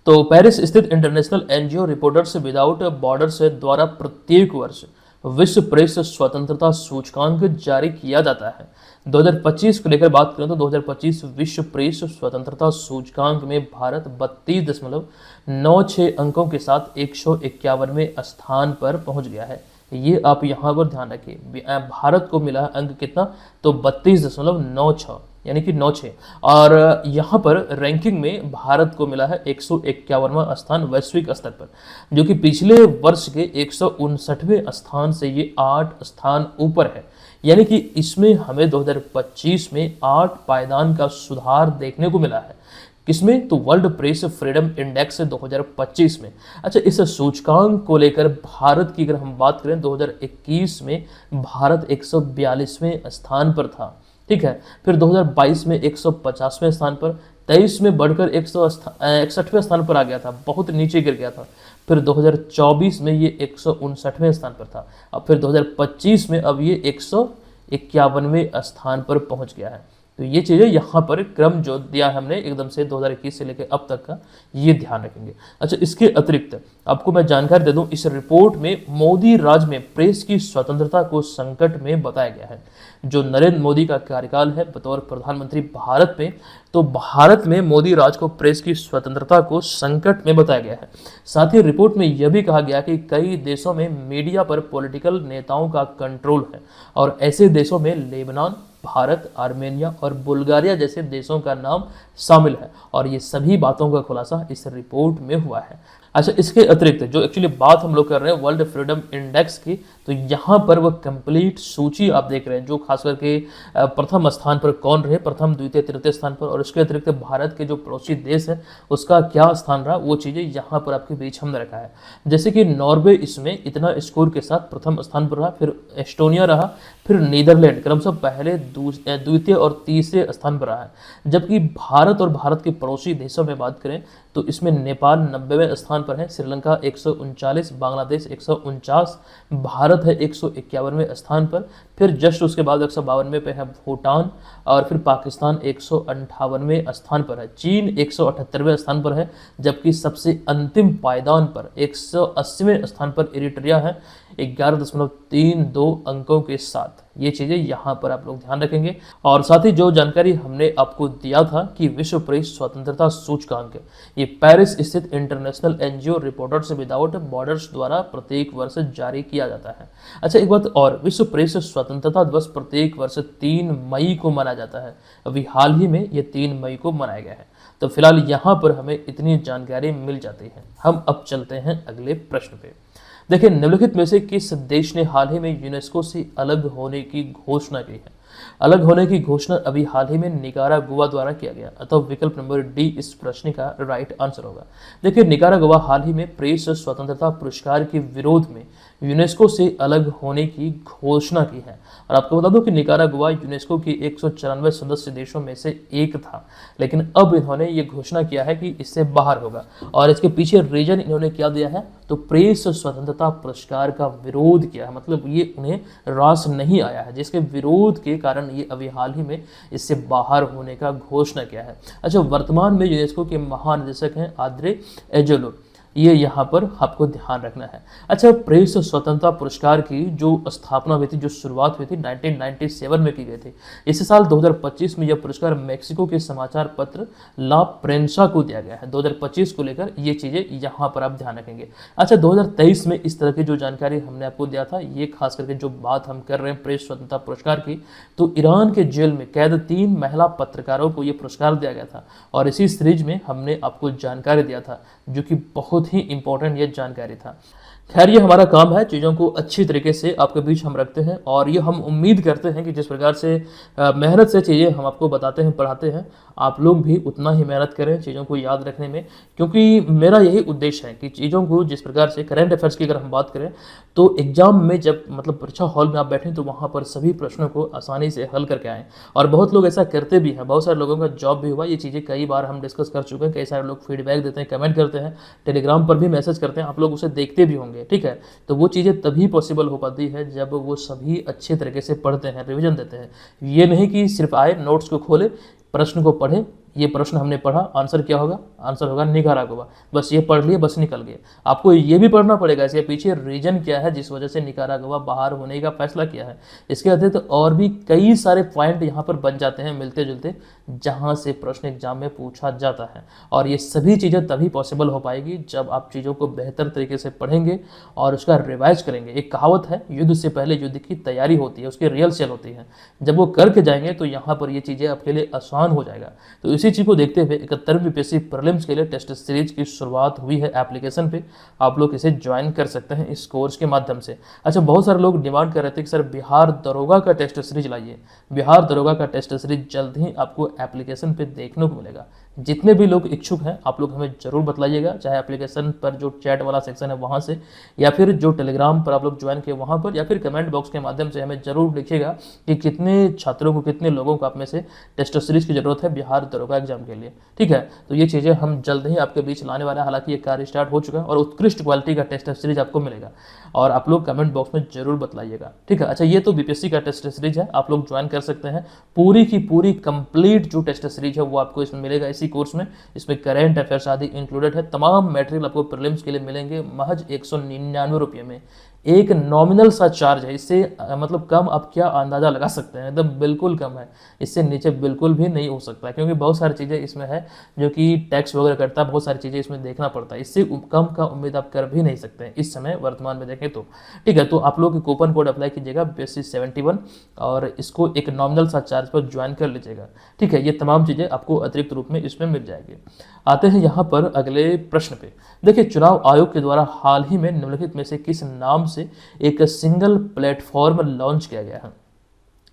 तो पेरिस स्थित international NGO reporters without borders द्वारा प्रत्येक वर्ष विश्व प्रेस स्वतंत्रता सूचकांक जारी किया जाता है। 2025 को लेकर बात करें तो 2025 विश्व प्रेस स्वतंत्रता सूचकांक में भारत 32.96 अंकों के साथ 151वें स्थान पर पहुंच गया है। ये आप यहाँ पर ध्यान रखिए, भारत को मिला अंक कितना, तो 32.96 यानी कि 96, और यहाँ पर रैंकिंग में भारत को मिला है 151वां स्थान वैश्विक स्तर पर, जो कि पिछले वर्ष के 159वें स्थान से ये 8 स्थान ऊपर है। यानी कि इसमें हमें 2025 में 8 पायदान का सुधार देखने को मिला है। किसमें, तो वर्ल्ड प्रेस फ्रीडम इंडेक्स 2025 में। अच्छा, इस सूचकांक को लेकर भारत की अगर हम बात करें 2021 में भारत 142वें स्थान पर था। ठीक है, फिर 2022 में 150वें स्थान पर, 23 में बढ़कर 161वें स्थान पर आ गया था, बहुत नीचे गिर गया था। फिर 2024 में ये 159वें स्थान पर था। अब फिर 2025 में अब ये 151वें स्थान पर पहुंच गया है। तो ये चीज़ें यहाँ पर क्रम जो दिया है हमने एकदम से 2021 से लेकर अब तक का, ये ध्यान रखेंगे। अच्छा, इसके अतिरिक्त आपको मैं जानकारी दे दूं, इस रिपोर्ट में मोदी राज में प्रेस की स्वतंत्रता को संकट में बताया गया है। जो नरेंद्र मोदी का कार्यकाल है बतौर प्रधानमंत्री भारत में, तो भारत में मोदी राज को प्रेस की स्वतंत्रता को संकट में बताया गया है। साथ ही रिपोर्ट में यह भी कहा गया कि कई देशों में मीडिया पर पॉलिटिकल नेताओं का कंट्रोल है, और ऐसे देशों में लेबनान, भारत, आर्मेनिया और बुल्गारिया जैसे देशों का नाम शामिल है, और ये सभी बातों का खुलासा इस रिपोर्ट में हुआ है। अच्छा, इसके अतिरिक्त जो एक्चुअली बात हम लोग कर रहे हैं वर्ल्ड फ्रीडम इंडेक्स की, तो यहाँ पर वह कंप्लीट सूची आप देख रहे हैं जो खास करके प्रथम स्थान पर कौन रहे, प्रथम द्वितीय तृतीय स्थान पर, और उसके अतिरिक्त भारत के जो पड़ोसी देश है उसका क्या स्थान रहा, वो चीज़ें यहाँ पर आपके बीच हमने रखा है। जैसे कि नॉर्वे इसमें इतना स्कोर के साथ प्रथम स्थान पर रहा, फिर एस्टोनिया रहा, फिर नीदरलैंड क्रमशः पहले द्वितीय और तीसरे स्थान पर रहा है। जबकि भारत और भारत के पड़ोसी देशों में बात करें तो इसमें नेपाल 90वें स्थान पर है, श्रीलंका 139, बांग्लादेश 149, भारत है 151वें स्थान पर, फिर जस्ट उसके बाद 152वें पे है भूटान, और फिर पाकिस्तान 158वें स्थान पर है, चीन 178वें स्थान पर है, जबकि सबसे अंतिम पायदान पर 180वें स्थान पर इरिट्रिया है 11.32 अंकों के साथ। ये चीज़ें यहाँ पर आप लोग ध्यान रखेंगे। और साथ ही जो जानकारी हमने आपको दिया था कि विश्व प्रेस स्वतंत्रता सूचकांक, ये पेरिस स्थित international NGO reporters without borders द्वारा प्रत्येक वर्ष जारी किया जाता है। अच्छा, एक बात और, विश्व प्रेस स्वतंत्रता दिवस प्रत्येक वर्ष 3 मई को मनाया जाता है। अभी हाल ही में ये 3 मई को मनाया गया है। तो फिलहाल यहाँ पर हमें इतनी जानकारी मिल जाती है। हम अब चलते हैं अगले प्रश्न पे। देखिए, निम्नलिखित में से किस देश ने हाल ही में यूनेस्को से अलग होने की घोषणा की है? अलग होने की घोषणा अभी हाल ही में निकारागुआ द्वारा किया गया, अतः विकल्प नंबर डी इस प्रश्न का राइट आंसर होगा। देखिए, निकारागुआ हाल ही में प्रेस स्वतंत्रता पुरस्कार के विरोध में यूनेस्को से अलग होने की घोषणा की है। और आपको बता दूं कि निकारागुआ यूनेस्को की 194 सदस्य देशों में से एक था, लेकिन अब इन्होंने ये घोषणा किया है कि इससे बाहर होगा। और इसके पीछे रीजन इन्होंने क्या दिया है, तो प्रेस स्वतंत्रता पुरस्कार का विरोध किया है, मतलब ये उन्हें रास नहीं आया है, जिसके विरोध के कारण ये अभी हाल ही में इससे बाहर होने का घोषणा किया है। अच्छा, वर्तमान में यूनेस्को के महानिदेशक हैं आद्रे एजोलो, ये यहाँ पर आपको ध्यान रखना है। अच्छा, प्रेस स्वतंत्रता पुरस्कार की जो स्थापना हुई थी, जो शुरुआत हुई थी 1997 में की गई थी। इस साल 2025 में यह पुरस्कार मेक्सिको के समाचार पत्र ला प्रेंसा को दिया गया है। 2025 को लेकर ये चीज़ें यहाँ पर आप ध्यान रखेंगे। अच्छा, 2023 में इस तरह की जो जानकारी हमने आपको दिया था, ये खास करके जो बात हम कर रहे हैं प्रेस स्वतंत्रता पुरस्कार की, तो ईरान के जेल में कैद 3 महिला पत्रकारों को ये पुरस्कार दिया गया था। और इसी सीरीज में हमने आपको जानकारी दिया था, जो कि बहुत ही इंपॉर्टेंट ये जानकारी था। खैर, ये हमारा काम है, चीज़ों को अच्छी तरीके से आपके बीच हम रखते हैं, और ये हम उम्मीद करते हैं कि जिस प्रकार से मेहनत से चीज़ें हम आपको बताते हैं, पढ़ाते हैं, आप लोग भी उतना ही मेहनत करें चीज़ों को याद रखने में। क्योंकि मेरा यही उद्देश्य है कि चीज़ों को जिस प्रकार से करंट अफेयर्स की अगर हम बात करें तो एग्जाम में जब मतलब परीक्षा हॉल में आप बैठें तो वहाँ पर सभी प्रश्नों को आसानी से हल करके आएँ। और बहुत लोग ऐसा करते भी हैं, बहुत सारे लोगों का जॉब भी हुआ, ये चीज़ें कई बार हम डिस्कस कर चुके हैं, कई सारे लोग फीडबैक देते हैं, कमेंट करते हैं, टेलीग्राम पर भी मैसेज करते हैं, आप लोग उसे देखते भी होंगे, ठीक है। तो वो चीज़ें तभी पॉसिबल हो पाती है जब वो सभी अच्छे तरीके से पढ़ते हैं, रिवीजन देते हैं। ये नहीं कि सिर्फ आए, नोट्स को खोले, प्रश्न को पढ़े, ये प्रश्न हमने पढ़ा, आंसर क्या होगा, आंसर होगा निकारागुआ, बस ये पढ़ लिए, बस निकल गए। आपको ये भी पढ़ना पड़ेगा इसके पीछे रीजन क्या है जिस वजह से निकारागुआ बाहर होने का फैसला किया है। इसके अतिरिक्त तो और भी कई सारे पॉइंट यहाँ पर बन जाते हैं मिलते जुलते, जहाँ से प्रश्न एग्जाम में पूछा जाता है। और ये सभी चीज़ें तभी पॉसिबल हो पाएगी जब आप चीज़ों को बेहतर तरीके से पढ़ेंगे और उसका रिवाइज करेंगे। एक कहावत है, युद्ध से पहले युद्ध की तैयारी होती है, उसकी रिहर्सल होती है। जब वो करके जाएंगे तो यहाँ पर ये चीज़ें आपके लिए आसान हो जाएगा। तो इसी चीज़ को देखते हुए 71वीं यूपीएससी प्रीलिम्स के लिए टेस्ट सीरीज की शुरुआत हुई है एप्लीकेशन पे, आप लोग इसे ज्वाइन कर सकते हैं इस कोर्स के माध्यम से। अच्छा, बहुत सारे लोग डिमांड कर रहे थे कि सर बिहार दरोगा का टेस्ट सीरीज लाइए। बिहार दरोगा का टेस्ट सीरीज जल्द ही आपको एप्लीकेशन पे देखने को मिलेगा। जितने भी लोग इच्छुक हैं आप लोग हमें जरूर बताइएगा, चाहे एप्लीकेशन पर जो चैट वाला सेक्शन है वहाँ से, या फिर जो टेलीग्राम पर आप लोग ज्वाइन किए वहाँ पर, या फिर कमेंट बॉक्स के माध्यम से हमें जरूर लिखिएगा कि कितने छात्रों को, कितने लोगों को आप में से टेस्ट सीरीज की जरूरत है बिहार दरोगा एग्जाम के लिए, ठीक है। तो ये चीज़ें हम जल्द ही आपके बीच लाने वाले हैं। हालांकि ये कार्य स्टार्ट हो चुका है और उत्कृष्ट क्वालिटी का टेस्ट सीरीज आपको मिलेगा, और आप लोग कमेंट बॉक्स में जरूर बताइएगा, ठीक है। अच्छा, ये तो बीपीएससी का टेस्ट सीरीज है, आप लोग ज्वाइन कर सकते हैं। पूरी की पूरी कंप्लीट जो टेस्ट सीरीज है वो आपको इसमें मिलेगा इसी कोर्स में। इसमें करेंट अफेयर्स आदि इंक्लूडेड है। तमाम मटेरियल आपको प्रीलिम्स के लिए मिलेंगे महज 199 रुपये में। एक नॉमिनल सा चार्ज है, इससे मतलब कम आप क्या अंदाज़ा लगा सकते हैं, एकदम बिल्कुल कम है, इससे नीचे बिल्कुल भी नहीं हो सकता, क्योंकि बहुत सारी चीज़ें इसमें है जो कि टैक्स वगैरह करता है, बहुत सारी चीज़ें इसमें देखना पड़ता है, इससे कम का उम्मीद आप कर भी नहीं सकते हैं इस समय वर्तमान में देखें तो। ठीक है, तो आप लोग कूपन कोड अप्लाई कीजिएगा BSc71 और इसको एक नॉमिनल सा चार्ज पर ज्वाइन कर लीजिएगा। ठीक है, ये तमाम चीज़ें आपको अतिरिक्त रूप में इसमें मिल जाएगी। आते हैं यहाँ पर अगले प्रश्न पे। देखिए, चुनाव आयोग के द्वारा हाल ही में निम्नलिखित में से किस नाम से एक सिंगल प्लेटफॉर्म लॉन्च किया गया है?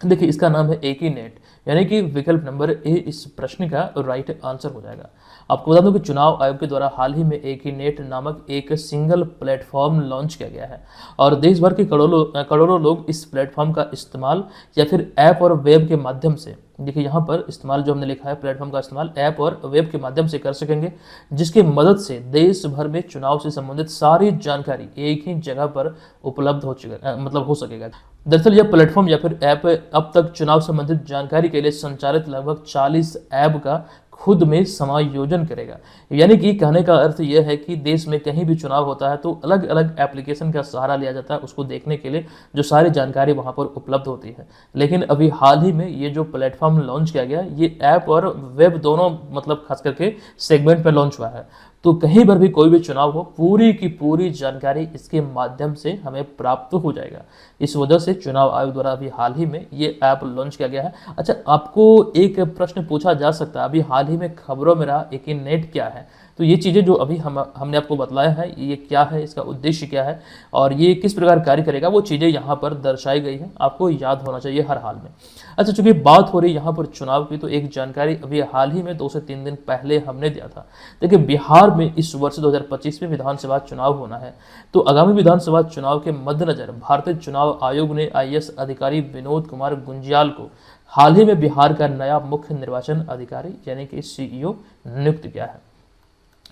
देखिए, इसका नाम है एक ही नेट, यानी कि विकल्प नंबर ए इस प्रश्न का राइट आंसर हो जाएगा। आपको बता दूं कि चुनाव आयोग के द्वारा हाल ही में एक ही नेट नामक एक सिंगल प्लेटफॉर्म लॉन्च किया गया है और देश भर के करोड़ों लोग इस प्लेटफॉर्म का इस्तेमाल या फिर ऐप और वेब के माध्यम से, देखिए यहाँ पर इस्तेमाल जो हमने लिखा है प्लेटफॉर्म का इस्तेमाल ऐप और वेब के माध्यम से कर सकेंगे, जिसकी मदद से देश भर में चुनाव से संबंधित सारी जानकारी एक ही जगह पर उपलब्ध हो सकेगा। दरअसल यह प्लेटफॉर्म या फिर ऐप अब तक चुनाव संबंधित जानकारी के लिए संचालित लगभग 40 ऐप का खुद में समायोजन करेगा। यानी कि कहने का अर्थ यह है कि देश में कहीं भी चुनाव होता है तो अलग अलग एप्लीकेशन का सहारा लिया जाता है उसको देखने के लिए, जो सारी जानकारी वहां पर उपलब्ध होती है। लेकिन अभी हाल ही में ये जो प्लेटफॉर्म लॉन्च किया गया, ये ऐप और वेब दोनों मतलब खास करके सेगमेंट पर लॉन्च हुआ है, तो कहीं पर भी कोई भी चुनाव हो पूरी की पूरी जानकारी इसके माध्यम से हमें प्राप्त हो जाएगा। इस वजह से चुनाव आयोग द्वारा अभी हाल ही में ये ऐप लॉन्च किया गया है। अच्छा, आपको एक प्रश्न पूछा जा सकता है, अभी हाल ही में खबरों में रहा एक ही नेट क्या है? तो ये चीज़ें जो अभी हमने आपको बतलाया है, ये क्या है, इसका उद्देश्य क्या है और ये किस प्रकार कार्य करेगा, वो चीज़ें यहाँ पर दर्शाई गई है, आपको याद होना चाहिए हर हाल में। अच्छा, चूंकि बात हो रही यहाँ पर चुनाव की, तो एक जानकारी अभी हाल ही में 2 से 3 दिन पहले हमने दिया था। देखिए, बिहार में इस वर्ष 2025 में विधानसभा चुनाव होना है, तो आगामी विधानसभा चुनाव के मद्देनजर भारतीय चुनाव आयोग ने IAS अधिकारी विनोद कुमार गुंजियाल को हाल ही में बिहार का नया मुख्य निर्वाचन अधिकारी यानी कि CEO नियुक्त किया है।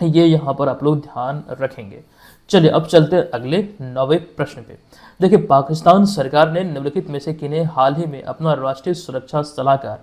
ये यहाँ पर आप लोग ध्यान रखेंगे। चलिए, अब चलते हैं अगले 9वें प्रश्न पे। देखिए, पाकिस्तान सरकार ने निम्नलिखित में से किन्हें हाल ही में अपना राष्ट्रीय सुरक्षा सलाहकार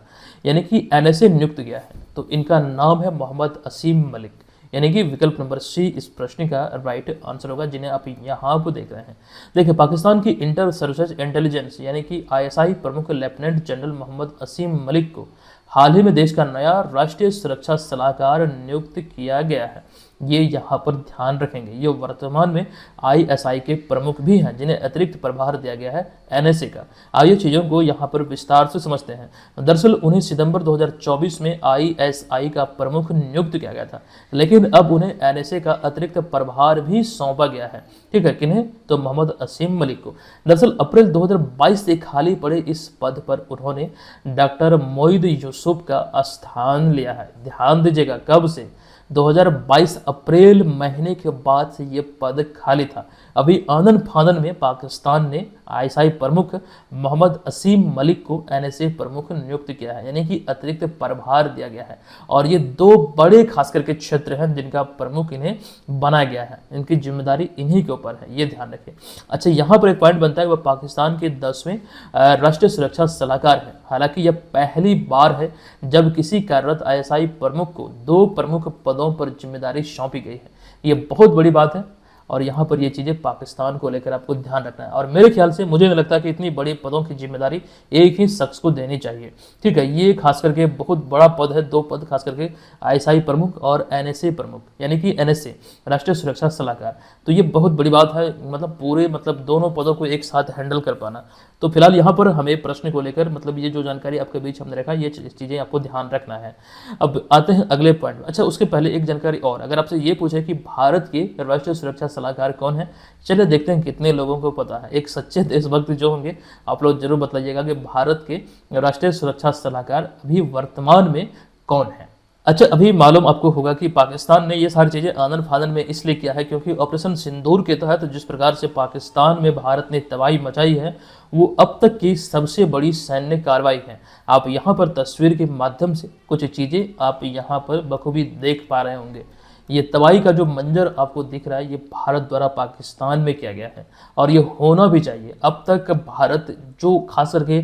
यानी कि NSA नियुक्त किया है? तो इनका नाम है मोहम्मद असीम मलिक, यानी कि विकल्प नंबर C इस प्रश्न का राइट आंसर होगा, जिन्हें आप यहाँ पर देख रहे हैं। देखिए, पाकिस्तान की इंटर सर्विसेज इंटेलिजेंस यानी कि ISI प्रमुख लेफ्टिनेंट जनरल मोहम्मद असीम मलिक को हाल ही में देश का नया राष्ट्रीय सुरक्षा सलाहकार नियुक्त किया गया है। ये यहाँ पर ध्यान रखेंगे, ये वर्तमान में ISI के प्रमुख भी हैं, जिन्हें अतिरिक्त प्रभार दिया गया है NSA का। आइए चीज़ों को यहाँ पर विस्तार से समझते हैं। दरअसल उन्हें सितंबर 2024 में ISI का प्रमुख नियुक्त किया गया था, लेकिन अब उन्हें NSA का अतिरिक्त प्रभार भी सौंपा गया है। ठीक है, किन्हें? तो मोहम्मद असीम मलिक को। दरअसल अप्रैल 2022 से खाली पड़े इस पद पर उन्होंने डॉक्टर मोईद यूसुफ का स्थान लिया है। ध्यान दीजिएगा, कब से? 2022 अप्रैल महीने के बाद से ये पद खाली था। अभी आनन फानन में पाकिस्तान ने ISI प्रमुख मोहम्मद असीम मलिक को NSA प्रमुख नियुक्त किया है, यानी कि अतिरिक्त प्रभार दिया गया है। और ये 2 बड़े खास करके क्षेत्र हैं जिनका प्रमुख इन्हें बनाया गया है, इनकी जिम्मेदारी इन्हीं के ऊपर है, ये ध्यान रखें। अच्छा, यहाँ पर एक पॉइंट बनता है, वह पाकिस्तान के 10वें राष्ट्रीय सुरक्षा सलाहकार है। हालांकि यह पहली बार है जब किसी कार्यरत ISI प्रमुख को 2 प्रमुख पदों पर जिम्मेदारी सौंपी गई है। ये बहुत बड़ी बात है और यहाँ पर ये चीज़ें पाकिस्तान को लेकर आपको ध्यान रखना है। और मेरे ख्याल से मुझे नहीं लगता कि इतनी बड़ी पदों की जिम्मेदारी एक ही शख्स को देनी चाहिए। ठीक है, ये खास करके बहुत बड़ा पद है, 2 पद खास करके ISI प्रमुख और NSA प्रमुख यानी कि NSA राष्ट्रीय सुरक्षा सलाहकार। तो ये बहुत बड़ी बात है, मतलब दोनों पदों को एक साथ हैंडल कर पाना। तो फिलहाल यहाँ पर हमें प्रश्न को लेकर मतलब ये जो जानकारी आपके बीच हमने रखा, ये चीज़ें आपको ध्यान रखना है। अब आते हैं अगले पॉइंट। अच्छा, उसके पहले एक जानकारी और, अगर आपसे ये पूछे कि भारत के राष्ट्रीय सुरक्षा सलाहकार कौन है, चलिए देखते हैं कितने लोगों को पता है। एक सच्चे देशभक्त जो होंगे आप लोग जरूर बताइएगा कि भारत के राष्ट्रीय सुरक्षा सलाहकार अभी वर्तमान में कौन है। अच्छा, अभी मालूम आपको होगा कि पाकिस्तान ने ये सारी चीज़ें आनन फानन में इसलिए किया है क्योंकि ऑपरेशन सिंदूर के तहत जिस प्रकार से पाकिस्तान में भारत ने तबाही मचाई है, वो अब तक की सबसे बड़ी सैन्य कार्रवाई है। आप यहाँ पर तस्वीर के माध्यम से कुछ चीज़ें आप यहाँ पर बखूबी देख पा रहे होंगे। ये तबाही का जो मंजर आपको दिख रहा है, ये भारत द्वारा पाकिस्तान में किया गया है और ये होना भी चाहिए। अब तक भारत जो खास करके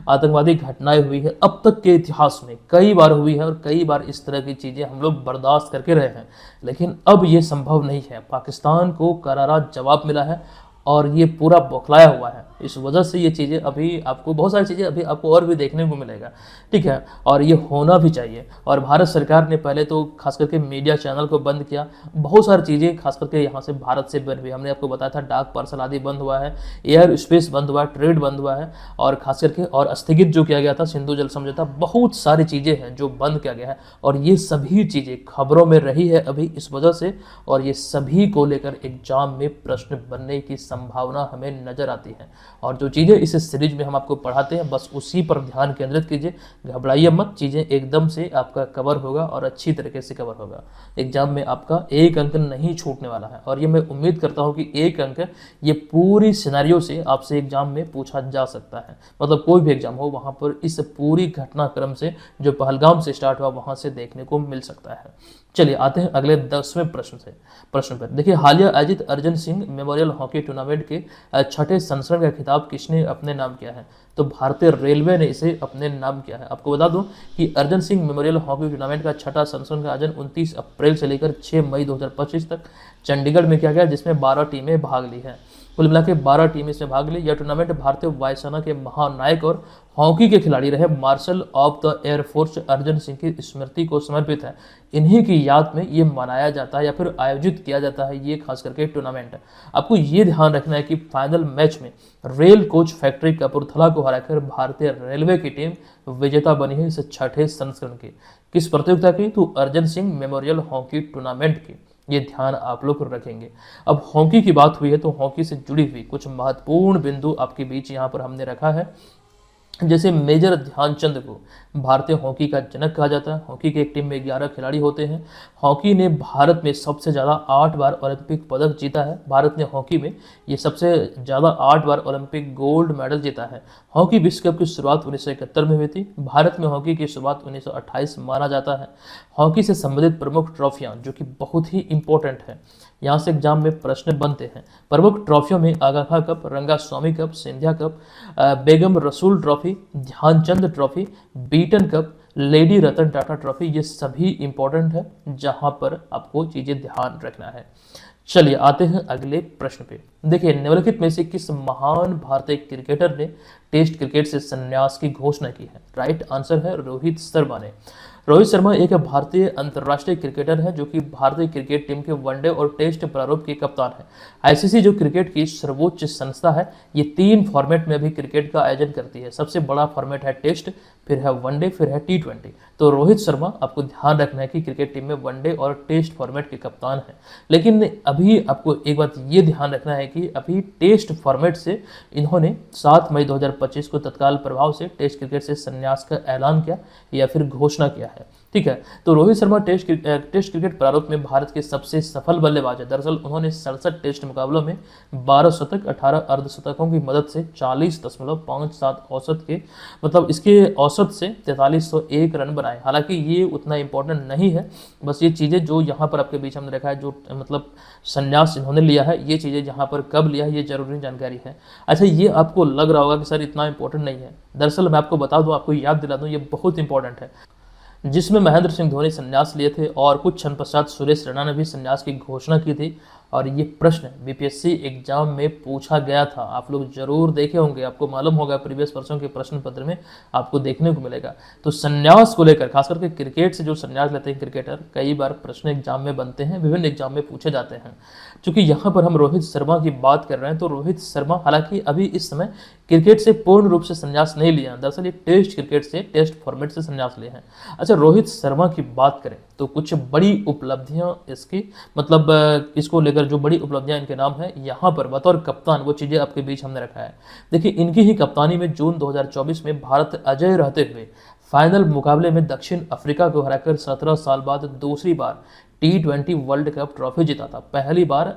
आतंकवादी घटनाएं हुई है, अब तक के इतिहास में कई बार हुई है और कई बार इस तरह की चीज़ें हम लोग बर्दाश्त करके रहे हैं, लेकिन अब ये संभव नहीं है। पाकिस्तान को करारा जवाब मिला है और ये पूरा बौखलाया हुआ है। इस वजह से ये चीज़ें अभी आपको, बहुत सारी चीज़ें अभी आपको और भी देखने को मिलेगा, ठीक है, और ये होना भी चाहिए। और भारत सरकार ने पहले तो खास करके मीडिया चैनल को बंद किया, बहुत सारी चीज़ें खास करके यहाँ से भारत से बंद हुई। हमने आपको बताया था डाक पार्सल आदि बंद हुआ है, एयर स्पेस बंद हुआ है, ट्रेड बंद हुआ है, और खास करके और स्थगित जो किया गया था सिंधु जल समझौता, बहुत सारी चीज़ें हैं जो बंद किया गया है। और ये सभी चीज़ें खबरों में रही है अभी इस वजह से, और ये सभी को लेकर एग्जाम में प्रश्न बनने की संभावना हमें नजर आती है। और जो चीज़ें इस सीरीज में हम आपको पढ़ाते हैं बस उसी पर ध्यान केंद्रित कीजिए, घबराइए मत, चीज़ें एकदम से आपका कवर होगा और अच्छी तरीके से कवर होगा। एग्जाम में आपका एक अंक नहीं छूटने वाला है, और ये मैं उम्मीद करता हूँ कि एक अंक ये पूरी सिनेरियो से आपसे एग्जाम में पूछा जा सकता है। मतलब कोई भी एग्जाम हो वहाँ पर इस पूरी घटनाक्रम से जो पहलगाम से स्टार्ट हुआ वहाँ से देखने को मिल सकता है। चलिए आते हैं अगले 10वें प्रश्न पर। देखिए, हालिया आयोजित Arjan Singh memorial hockey tournament के छठे संस्करण का खिताब किसने अपने नाम किया है? तो भारतीय रेलवे ने इसे अपने नाम किया है। आपको बता दूं कि Arjan Singh memorial hockey tournament का छठा संस्करण का आयोजन 29 अप्रैल से लेकर 6 मई 2025 तक चंडीगढ़ में किया गया, जिसमें 12 टीमें भाग ली हैं। कुल मिला के 12 टीमें इसमें भाग ली। यह टूर्नामेंट भारतीय वायुसेना के महानायक और हॉकी के खिलाड़ी रहे marshal of the air force Arjan Singh की स्मृति को समर्पित है। इन्हीं की याद में ये मनाया जाता है या फिर आयोजित किया जाता है ये खास करके टूर्नामेंट। आपको ये ध्यान रखना है कि फाइनल मैच में रेल कोच फैक्ट्री कपूरथला को हराकर भारतीय रेलवे की टीम विजेता बनी है इस छठे संस्करण की। किस प्रतियोगिता की? तो Arjan Singh memorial hockey tournament की। ये ध्यान आप लोग रखेंगे। अब हॉकी की बात हुई है तो हॉकी से जुड़ी हुई कुछ महत्वपूर्ण बिंदु आपके बीच यहाँ पर हमने रखा है। जैसे मेजर ध्यानचंद को भारतीय हॉकी का जनक कहा जाता है। हॉकी की एक टीम में 11 खिलाड़ी होते हैं। हॉकी ने भारत में सबसे ज़्यादा 8 बार ओलंपिक पदक जीता है। भारत ने हॉकी में ये सबसे ज़्यादा 8 बार ओलंपिक गोल्ड मेडल जीता है। हॉकी विश्व कप की शुरुआत 1971 में हुई थी। भारत में हॉकी की शुरुआत 1928 माना जाता है। हॉकी से संबंधित प्रमुख ट्रॉफियाँ जो कि बहुत ही इंपॉर्टेंट है, यहाँ से एग्जाम में प्रश्न बनते हैं। प्रमुख ट्रॉफियों में Aga Khan cup, Rangaswamy cup, Scindia cup, Begum Rasul trophy, Dhyanchand trophy, Beighton cup, lady Ratan Tata trophy, ये सभी इंपॉर्टेंट है जहां पर आपको चीजें ध्यान रखना है। चलिए आते हैं अगले प्रश्न पे। देखिए, निम्नलिखित में से किस महान भारतीय क्रिकेटर ने टेस्ट क्रिकेट से संन्यास की घोषणा की है? राइट आंसर है रोहित शर्मा ने। रोहित शर्मा एक भारतीय अंतर्राष्ट्रीय क्रिकेटर है जो कि भारतीय क्रिकेट टीम के वनडे और टेस्ट प्रारूप के कप्तान है। आईसीसी जो क्रिकेट की सर्वोच्च संस्था है, ये 3 फॉर्मेट में भी क्रिकेट का आयोजन करती है। सबसे बड़ा फॉर्मेट है टेस्ट, फिर है वनडे, फिर है T20। तो रोहित शर्मा आपको ध्यान रखना है कि क्रिकेट टीम में वनडे और टेस्ट फॉर्मेट के कप्तान हैं। लेकिन अभी आपको एक बात ये ध्यान रखना है कि अभी टेस्ट फॉर्मेट से इन्होंने 7 मई 2025 को तत्काल प्रभाव से टेस्ट क्रिकेट से संन्यास का ऐलान किया या फिर घोषणा किया है, ठीक है। तो रोहित शर्मा टेस्ट क्रिकेट प्रारूप में भारत के सबसे सफल बल्लेबाज है। दरअसल उन्होंने 67 टेस्ट मुकाबलों में 12 शतक, 18 अर्धशतकों की मदद से 40.57 औसत के, मतलब इसके औसत से 4301 रन बनाए। हालांकि ये उतना इंपॉर्टेंट नहीं है, बस ये चीज़ें जो यहाँ पर आपके बीच हमने रखा है, जो मतलब संन्यास इन्होंने लिया है, ये चीज़ें जहाँ पर कब लिया है ये जरूरी जानकारी है। अच्छा, ये आपको लग रहा होगा कि सर इतना इंपॉर्टेंट नहीं है। दरअसल मैं आपको बता दूँ, आपको याद दिला दूँ, ये बहुत इंपॉर्टेंट है। जिसमें महेंद्र सिंह धोनी संन्यास लिए थे और कुछ क्षण पश्चात सुरेश रैना ने भी संन्यास की घोषणा की थी। और ये प्रश्न बीपीएससी एग्जाम में पूछा गया था, आप लोग जरूर देखे होंगे, आपको मालूम होगा, प्रीवियस वर्षों के प्रश्न पत्र में आपको देखने को मिलेगा। तो संन्यास को लेकर खास करके क्रिकेट से जो संन्यास लेते हैं क्रिकेटर, कई बार प्रश्न एग्जाम में बनते हैं, विभिन्न एग्जाम में पूछे जाते हैं। चूंकि यहाँ पर हम रोहित शर्मा की बात कर रहे हैं, तो रोहित शर्मा हालांकि अभी इस समय क्रिकेट से पूर्ण रूप से संन्यास नहीं लिया है। दरअसल ये टेस्ट क्रिकेट से, टेस्ट फॉर्मेट से संन्यास लिए हैं। अच्छा, रोहित शर्मा की बात करें तो कुछ बड़ी उपलब्धियां इसकी, मतलब इसको लेकर जो बड़ी उपलब्धियां इनके नाम है, यहाँ पर बतौर कप्तान वो चीज़ें आपके बीच हमने रखा है। देखिए, इनकी ही कप्तानी में जून 2024 में भारत अजय रहते हुए फाइनल मुकाबले में दक्षिण अफ्रीका को हराकर 17 साल बाद दूसरी बार T20 वर्ल्ड कप ट्रॉफी जीता था। पहली बार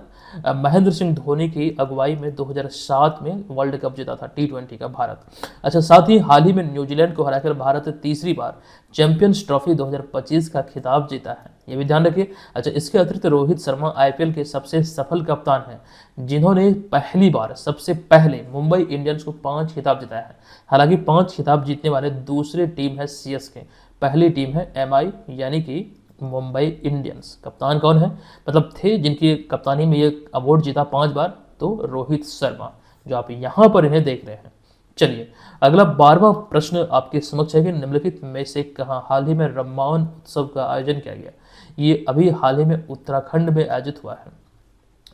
महेंद्र सिंह धोनी की अगुवाई में 2007 में वर्ल्ड कप जीता था T20 का भारत। अच्छा, साथ ही हाल ही में न्यूजीलैंड को हराकर भारत तीसरी बार चैंपियंस ट्रॉफी 2025 का खिताब जीता है, ये भी ध्यान रखिए। अच्छा, इसके अतिरिक्त रोहित शर्मा IPL के सबसे सफल कप्तान हैं, जिन्होंने पहली बार सबसे पहले मुंबई इंडियंस को 5 खिताब जिताया है। हालांकि 5 खिताब जीतने वाले दूसरे टीम है CSK, पहली टीम है MI यानी कि मुंबई इंडियंस। कप्तान कौन है, मतलब थे जिनकी कप्तानी में ये अवार्ड जीता 5 बार, तो रोहित शर्मा, जो आप यहाँ पर इन्हें देख रहे हैं। चलिए अगला 12वां प्रश्न आपके समक्ष है कि निम्नलिखित में से कहाँ हाल ही में राममान उत्सव का आयोजन किया गया। ये अभी हाल ही में उत्तराखंड में आयोजित हुआ है।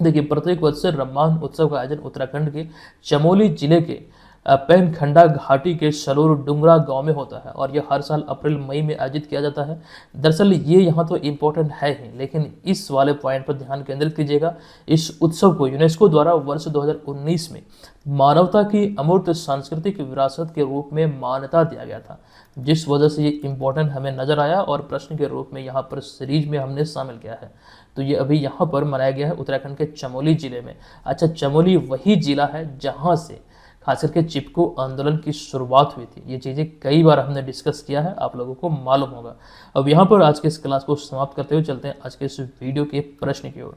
देखिए प्रत्येक वर्ष से राममान उत्सव का आयोजन उत्तराखंड के चमोली जिले के पेनखंडा घाटी के सलोर डुंगरा गांव में होता है और यह हर साल अप्रैल मई में आयोजित किया जाता है। दरअसल ये यहाँ तो इम्पोर्टेंट है ही, लेकिन इस वाले पॉइंट पर ध्यान केंद्रित कीजिएगा। इस उत्सव को यूनेस्को द्वारा वर्ष 2019 में मानवता की अमूर्त सांस्कृतिक विरासत के रूप में मान्यता दिया गया था, जिस वजह से ये इम्पोर्टेंट हमें नजर आया और प्रश्न के रूप में यहाँ पर सीरीज में हमने शामिल किया है। तो ये अभी यहाँ पर मनाया गया है उत्तराखंड के चमोली जिले में। अच्छा, चमोली वही जिला है जहाँ से खास करके चिपको आंदोलन की शुरुआत हुई थी। ये चीज़ें कई बार हमने डिस्कस किया है, आप लोगों को मालूम होगा। अब यहाँ पर आज के इस क्लास को समाप्त करते हुए चलते हैं आज के इस वीडियो के प्रश्न की ओर।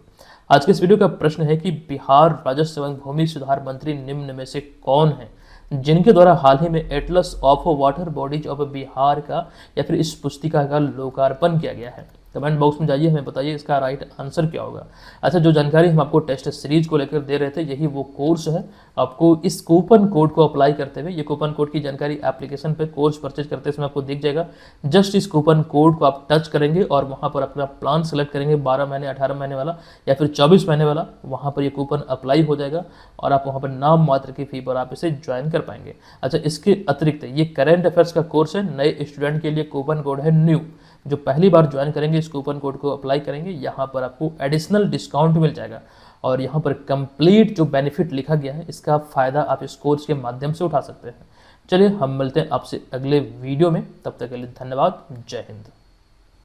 आज के इस वीडियो का प्रश्न है कि बिहार राजस्व एवं भूमि सुधार मंत्री निम्न में से कौन है जिनके द्वारा हाल ही में Atlas of water bodies of Bihar का या फिर इस पुस्तिका का लोकार्पण किया गया है। कमेंट बॉक्स में जाइए, हमें बताइए इसका राइट आंसर क्या होगा। अच्छा, जो जानकारी हम आपको टेस्ट सीरीज को लेकर दे रहे थे यही वो कोर्स है। आपको इस कूपन कोड को अप्लाई करते हुए, ये कूपन कोड की जानकारी एप्लीकेशन पे कोर्स परचेज करते समय आपको दिख जाएगा। जस्ट इस कूपन कोड को आप टच करेंगे और वहाँ पर अपना प्लान सेलेक्ट करेंगे, 12 महीने 18 महीने वाला या फिर 24 महीने वाला। वहाँ पर ये कूपन अप्लाई हो जाएगा और आप वहाँ पर नाम मात्र की फी पर आप इसे ज्वाइन कर पाएंगे। अच्छा, इसके अतिरिक्त ये करेंट अफेयर्स का कोर्स है। नए स्टूडेंट के लिए कूपन कोड है न्यू। जो पहली बार ज्वाइन करेंगे इस कूपन कोड को अप्लाई करेंगे, यहाँ पर आपको एडिशनल डिस्काउंट मिल जाएगा और यहाँ पर कंप्लीट जो बेनिफिट लिखा गया है इसका फ़ायदा आप इस कोर्स के माध्यम से उठा सकते हैं। चलिए हम मिलते हैं आपसे अगले वीडियो में, तब तक के लिए धन्यवाद। जय हिंद।